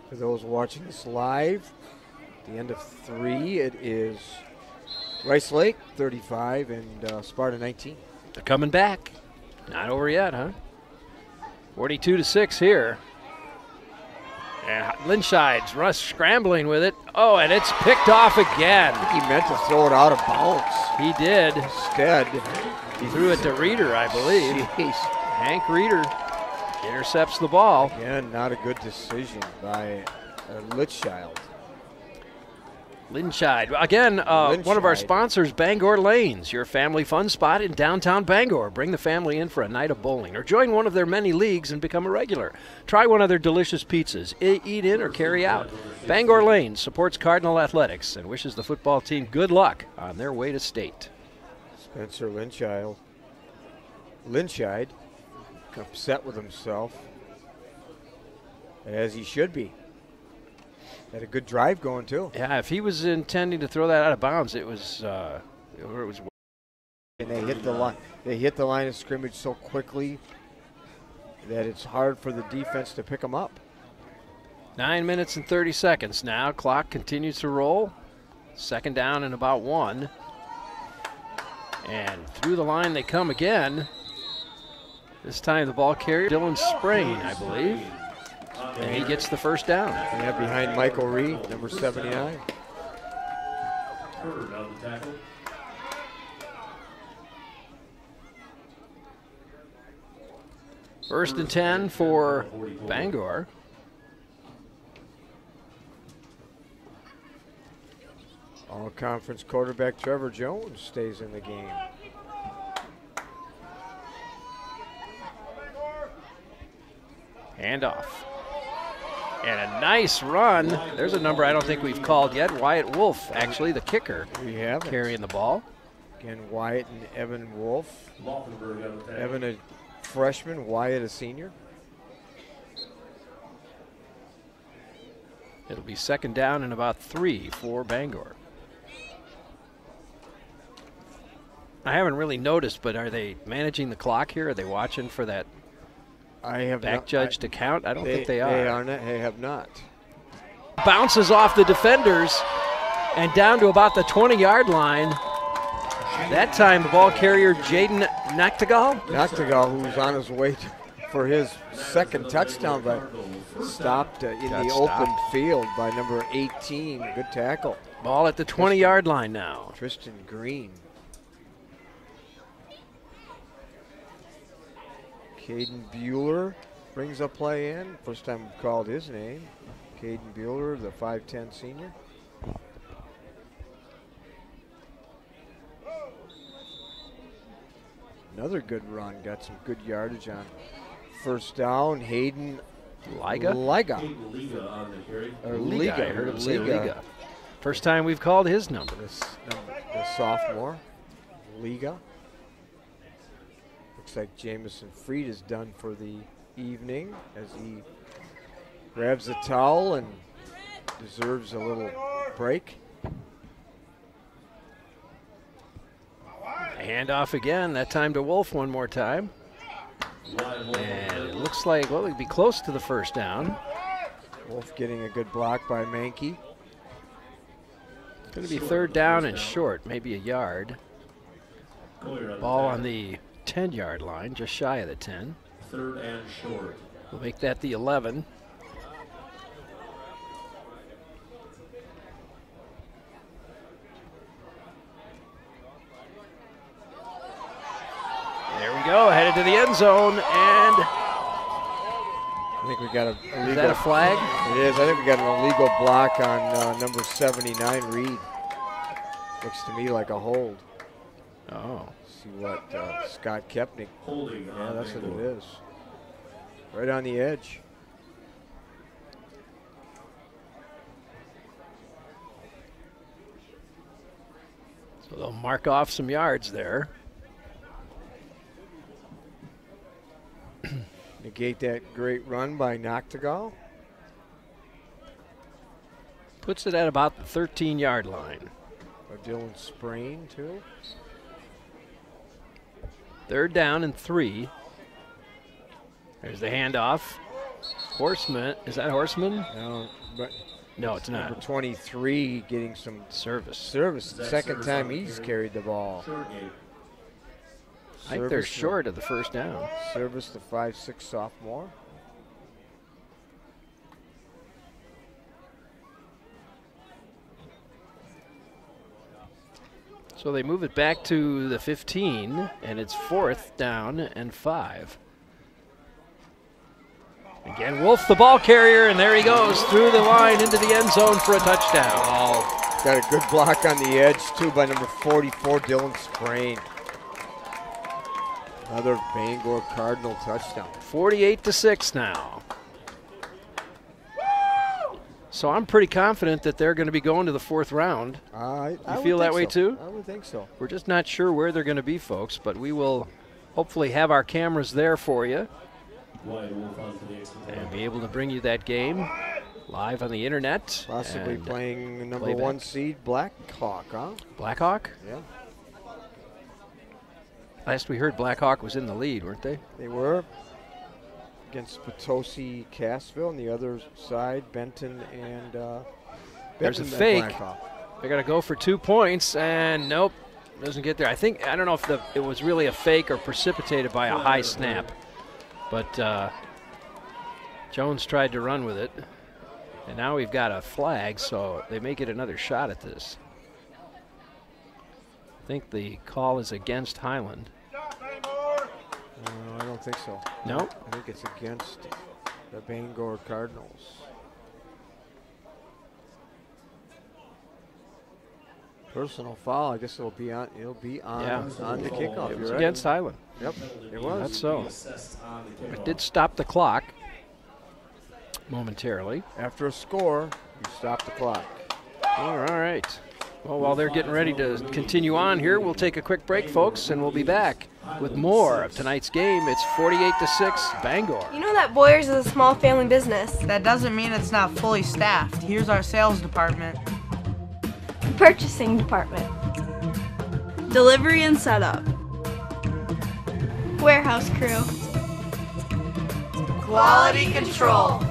For those watching this live, at the end of 3, it is Rice Lake 35 and Sparta 19. They're coming back. Not over yet, huh? 42-6 here. And Linshide's Russ scrambling with it. Oh, and it's picked off again. He meant to throw it out of bounds. He did. Instead, he threw it to Reeder, I believe. Jeez. Hank Reeder intercepts the ball. Again, not a good decision by Litchfield. Linshide. Again, one of our sponsors, Bangor Lanes, your family fun spot in downtown Bangor. Bring the family in for a night of bowling or join one of their many leagues and become a regular. Try one of their delicious pizzas. Eat in or carry out. Bangor Lanes supports Cardinal Athletics and wishes the football team good luck on their way to state. Spencer Linshide upset with himself, as he should be. Had a good drive going too. Yeah, if he was intending to throw that out of bounds, it was. And they hit the line. They hit the line of scrimmage so quickly that it's hard for the defense to pick them up. 9 minutes and 30 seconds now. Clock continues to roll. Second down and about 1. And through the line they come again. This time the ball carrier, Dylan Sprain, I believe. And he gets the first down. Yeah, behind Michael Reed, number 79. Third on the tackle. First and 10 for Bangor. All-conference quarterback Trevor Jones stays in the game. Handoff. And a nice run. There's a number I don't think we've called yet. Wyatt Wolf, actually, the kicker. We have carrying the ball. Again, Wyatt and Evan Wolf. Evan a freshman, Wyatt a senior. It'll be second down and about 3 for Bangor. I haven't really noticed, but are they managing the clock here? Are they watching for that back judge to count? I don't think they are. They have not. Bounces off the defenders and down to about the 20-yard line. That time the ball carrier, Jaden Noctegal, who's on his way for his second touchdown, but stopped in the open field by number 18. Good tackle. Ball at the 20-yard line now. Tristan Green. Caden Bueller brings a play in. First time we've called his name. Caden Bueller, the 5'10 senior. Another good run. Got some good yardage on first down. Hayden Liga. Liga. I heard him say Liga. First time we've called his number. The sophomore, Liga. Looks like Jamison Freed is done for the evening as he grabs a towel and deserves a little break. Handoff again, that time to Wolf one more time. And it looks like, well, it'd be close to the first down. Wolf getting a good block by Mankey. It's going to be third down and short, maybe a yard. Ball on the 10-yard line, just shy of the 10. Third and short. We'll make that the 11. There we go, headed to the end zone, and I think we got a illegal. Is that a flag? It is. I think we got an illegal block on number 79, Reed. Looks to me like a hold. Oh. See what Scott Kepnick. Holding. Yeah, that's what it is. Right on the edge. So they'll mark off some yards there. Negate that great run by Noctegal. Puts it at about the 13-yard line. Dylan Sprain, too. 3rd down and 3. There's the handoff. Horseman. Is that Horseman? No, but no, it's not. Number 23 getting some service. The second time he's carried the ball. I think they're short of the 1st down. Service the 5'6" sophomore. So they move it back to the 15, and it's 4th down and 5. Again, Wolf, the ball carrier, and there he goes through the line into the end zone for a touchdown. Oh, got a good block on the edge, too, by number 44, Dylan Sprain. Another Bangor Cardinal touchdown. 48-6 now. So I'm pretty confident that they're going to be going to the 4th round. You feel that way too? I would think so. We're just not sure where they're going to be, folks, but we will hopefully have our cameras there for you and be able to bring you that game live on the internet. Possibly playing number 1 seed Blackhawk, huh? Blackhawk? Yeah. Last we heard, Blackhawk was in the lead, weren't they? They were. Against Potosi, Cassville, on the other side, Benton and there's a fake. Blackhawk. They're going to go for 2 points, and nope, doesn't get there. I don't know if it was really a fake or precipitated by a high snap, but Jones tried to run with it, and now we've got a flag, so they may get another shot at this. I think the call is against Highland. I don't think so. No? I think it's against the Bangor Cardinals. Personal foul. I guess it'll be on the kickoff. It was against Highland. Yep, it was. That's so. It did stop the clock momentarily. After a score, you stop the clock. All right. Well, while they're getting ready to continue on here, we'll take a quick break, folks, and we'll be back with more of tonight's game. It's 48-6 Bangor. You know that Boyers is a small family business. That doesn't mean it's not fully staffed. Here's our sales department. Purchasing department. Delivery and setup. Warehouse crew. Quality control.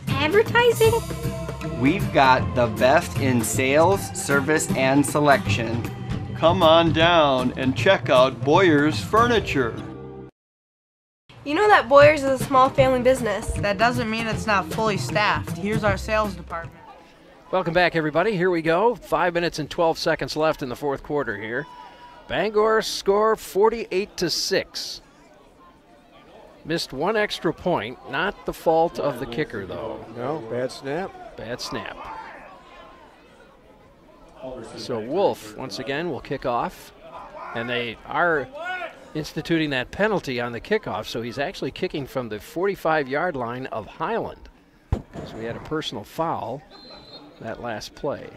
Advertising. We've got the best in sales, service, and selection. Come on down and check out Boyer's Furniture. You know that Boyers is a small family business. That doesn't mean it's not fully staffed. Here's our sales department. Welcome back, everybody. Here we go. 5 minutes and 12 seconds left in the 4th quarter here. Bangor score 48-6. Missed 1 extra point. Not the fault of the kicker, though. No, bad snap. Bad snap. So Wolf, once again, will kick off. And they are instituting that penalty on the kickoff, so he's actually kicking from the 45-yard line of Highland. So we had a personal foul that last play.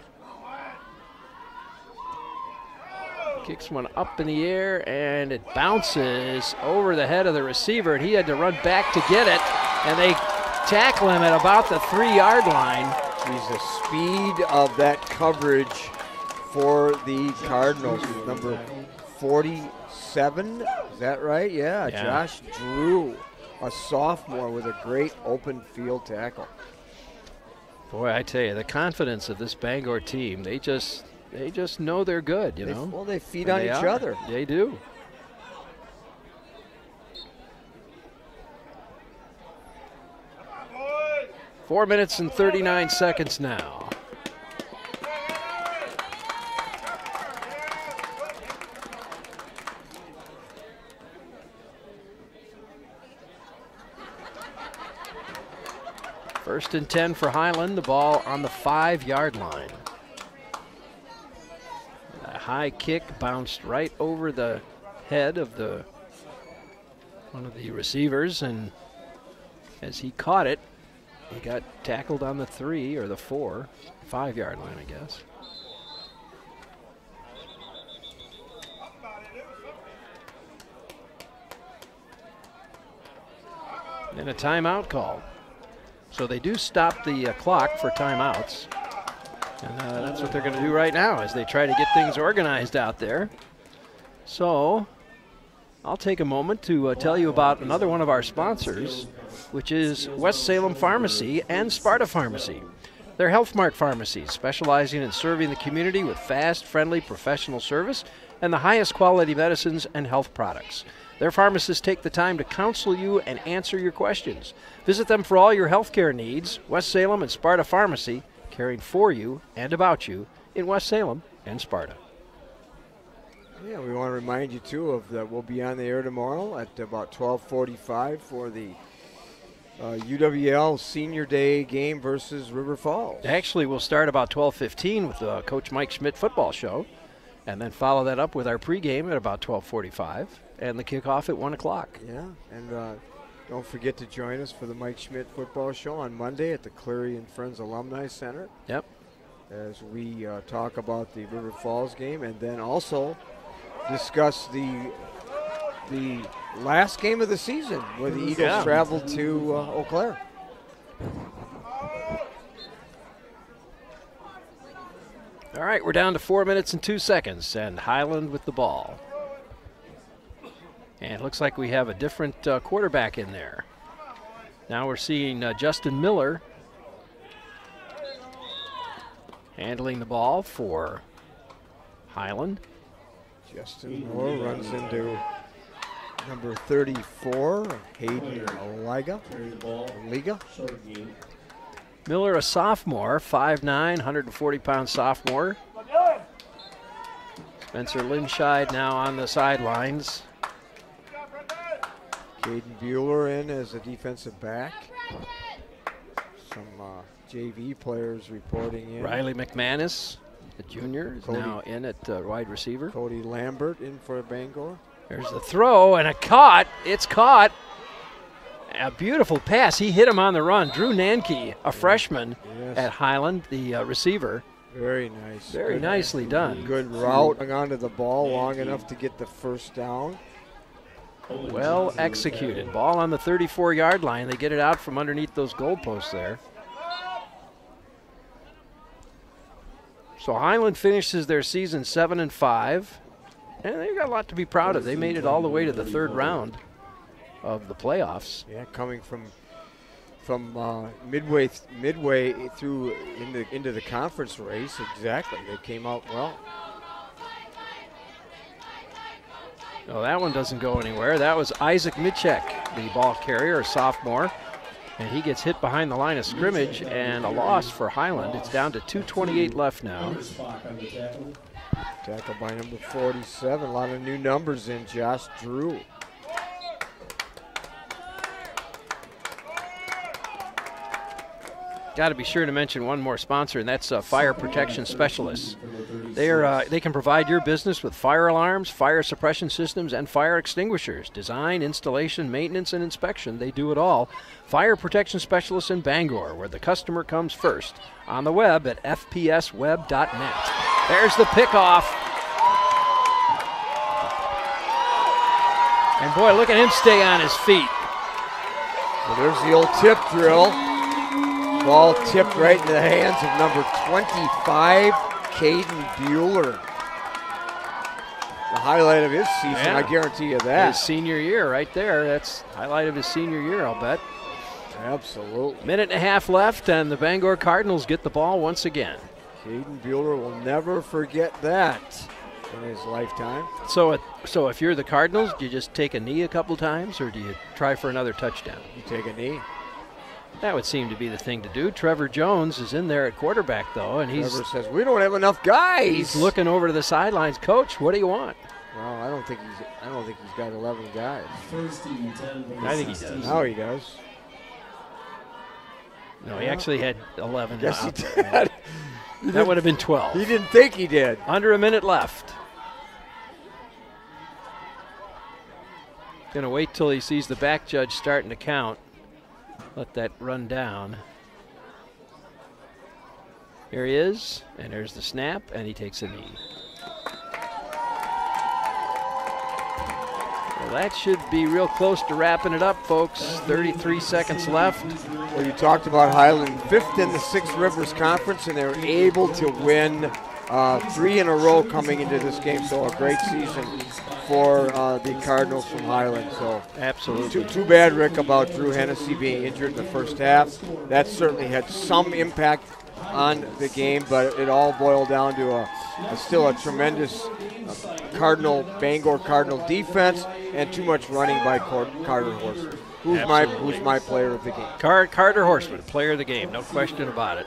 Kicks one up in the air, and it bounces over the head of the receiver, and he had to run back to get it, and they tackle him at about the 3-yard line. Geez, the speed of that coverage for the Cardinals. Number 47, is that right? Yeah, Josh Drew, a sophomore with a great open field tackle. Boy, I tell you, the confidence of this Bangor team, they just know they're good, you know. Well, they feed on each other. They do. Four minutes and 39 seconds now. First and 10 for Highland, the ball on the 5-yard line. A high kick bounced right over the head of one of the receivers, and as he caught it, he got tackled on the 3 or the 5-yard line, I guess. And a timeout call. So they do stop the clock for timeouts. And that's what they're going to do right now as they try to get things organized out there. So I'll take a moment to tell you about another one of our sponsors, which is West Salem Pharmacy and Sparta Pharmacy. They're Health Mart pharmacies specializing in serving the community with fast, friendly, professional service and the highest quality medicines and health products. Their pharmacists take the time to counsel you and answer your questions. Visit them for all your healthcare needs. West Salem and Sparta Pharmacy, caring for you and about you in West Salem and Sparta. Yeah, we want to remind you, too, of that we'll be on the air tomorrow at about 12:45 for the UWL Senior Day game versus River Falls. Actually, we'll start about 12:15 with Coach Mike Schmidt football show, and then follow that up with our pregame at about 12:45, and the kickoff at 1 o'clock. Yeah, and don't forget to join us for the Mike Schmidt football show on Monday at the Cleary and Friends Alumni Center. Yep. As we talk about the River Falls game, and then also discuss the last game of the season where the Eagles traveled to Eau Claire. All right, we're down to 4 minutes and 2 seconds, and Highland with the ball. And it looks like we have a different quarterback in there. Now we're seeing Justin Miller handling the ball for Highland. Justin Miller runs into number 34, Hayden Liga. Miller, a sophomore, 5'9", 140-pound sophomore. Spencer Linscheid now on the sidelines. Caden Bueller in as a defensive back. Some JV players reporting in. Riley McManus, the junior, is now in at wide receiver. Cody Lambert in for Bangor. There's the throw and a caught. It's caught. A beautiful pass. He hit him on the run. Drew Nanke, a freshman at Highland, the receiver. Very nice. Very nicely done. Good route onto the ball long enough to get the first down. Well executed. Ball on the 34-yard line. They get it out from underneath those goalposts there. So Highland finishes their season 7-5, and they've got a lot to be proud of. They made it all the way to the third round of the playoffs. Yeah, coming from midway through into the conference race. Exactly, they came out well. No, that one doesn't go anywhere. That was Isaac Mitchek, the ball carrier, a sophomore. And he gets hit behind the line of scrimmage, and a loss for Highland. It's down to 2:28 left now. Tackle by number 47. A lot of new numbers in. Josh Drew. Got to be sure to mention one more sponsor, and that's Fire Protection Specialists. They can provide your business with fire alarms, fire suppression systems, and fire extinguishers. Design, installation, maintenance, and inspection, they do it all. Fire Protection Specialists in Bangor, where the customer comes first. On the web at fpsweb.net. There's the pickoff. And boy, look at him stay on his feet. Well, there's the old tip drill. Ball tipped right into the hands of number 25, Caden Bueller. The highlight of his season, I guarantee you that. His senior year right there. That's the highlight of his senior year, I'll bet. Absolutely. Minute and a half left, and the Bangor Cardinals get the ball once again. Caden Bueller will never forget that in his lifetime. So if you're the Cardinals, do you just take a knee a couple times, or do you try for another touchdown? You take a knee. That would seem to be the thing to do. Trevor Jones is in there at quarterback, though, and Trevor says, we don't have enough guys. He's looking over to the sidelines. Coach, what do you want? Well, I don't think he's got 11 guys. I think he does. Now he does. No, he actually had 11. Yes, he did. That would have been 12. He didn't think he did. Under a minute left. Going to wait till he sees the back judge starting to count. Let that run down. Here he is, and there's the snap, and he takes a knee. So that should be real close to wrapping it up, folks. 33 seconds left. Well, you talked about Highland, 5th in the Six Rivers Conference, and they were able to win 3 in a row coming into this game. So a great season for the Cardinals from Highland. So absolutely. Too bad, Rick, about Drew Hennessy being injured in the first half. That certainly had some impact on the game, but it all boiled down to still a tremendous Bangor Cardinal defense and too much running by Carter Horseman. Who's my player of the game? Carter Horseman, player of the game, no question about it.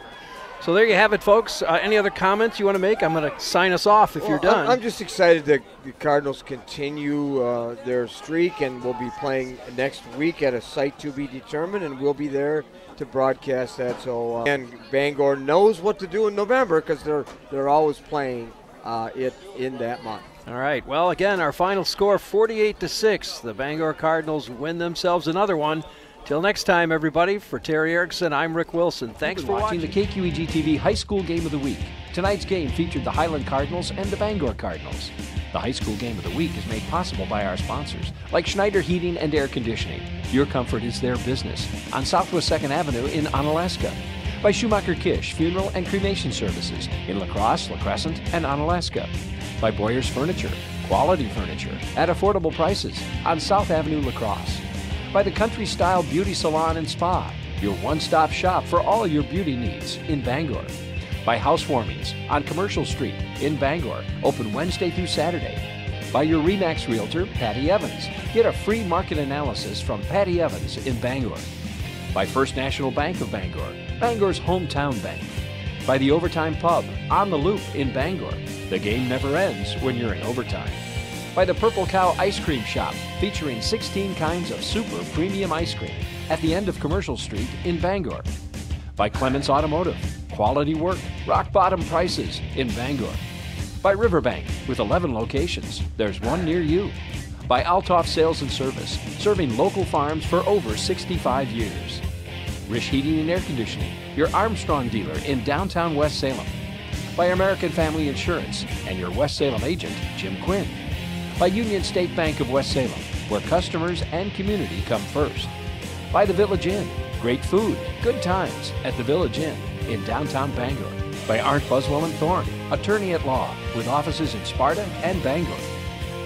So there you have it, folks. Any other comments you want to make? I'm going to sign us off if you're done. I'm just excited that the Cardinals continue their streak, and we'll be playing next week at a site to be determined, and we'll be there to broadcast that. So and Bangor knows what to do in November because they're always playing it in that month. All right. Well, again, our final score 48-6. The Bangor Cardinals win themselves another one. Till next time, everybody, for Terry Erickson, I'm Rick Wilson. Thanks for watching the KQEG TV High School Game of the Week. Tonight's game featured the Highland Cardinals and the Bangor Cardinals. The High School Game of the Week is made possible by our sponsors, like Schneider Heating and Air Conditioning. Your comfort is their business, on Southwest 2nd Avenue in Onalaska. By Schumacher Kish Funeral and Cremation Services in La Crosse, La Crescent, and Onalaska. By Boyer's Furniture, quality furniture at affordable prices on South Avenue, La Crosse. By the Country Style Beauty Salon and Spa, your one-stop shop for all your beauty needs in Bangor. By Housewarmings on Commercial Street in Bangor, open Wednesday through Saturday. By your RE/MAX Realtor, Patty Evans. Get a free market analysis from Patty Evans in Bangor. By First National Bank of Bangor, Bangor's hometown bank. By the Overtime Pub, on the Loop in Bangor. The game never ends when you're in overtime. By the Purple Cow Ice Cream Shop, featuring 16 kinds of super premium ice cream at the end of Commercial Street in Bangor. By Clements Automotive, quality work, rock bottom prices in Bangor. By Riverbank, with 11 locations, there's one near you. By Altoff Sales and Service, serving local farms for over 65 years. Rish Heating and Air Conditioning, your Armstrong dealer in downtown West Salem. By American Family Insurance and your West Salem agent, Jim Quinn. By Union State Bank of West Salem, where customers and community come first. By the Village Inn, great food, good times at the Village Inn in downtown Bangor. By Arndt Buswell and Thorne, attorney at law with offices in Sparta and Bangor.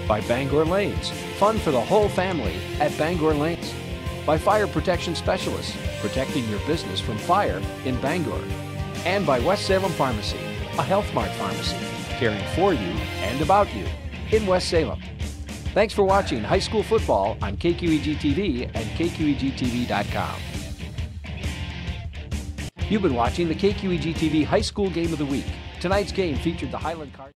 By Bangor Lanes, fun for the whole family at Bangor Lanes. By Fire Protection Specialists, protecting your business from fire in Bangor. And by West Salem Pharmacy, a Health Mart pharmacy, caring for you and about you in West Salem. Thanks for watching high school football on KQEG TV and KQEGTV.com. You've been watching the KQEG TV High School Game of the Week. Tonight's game featured the Highland Cardinals.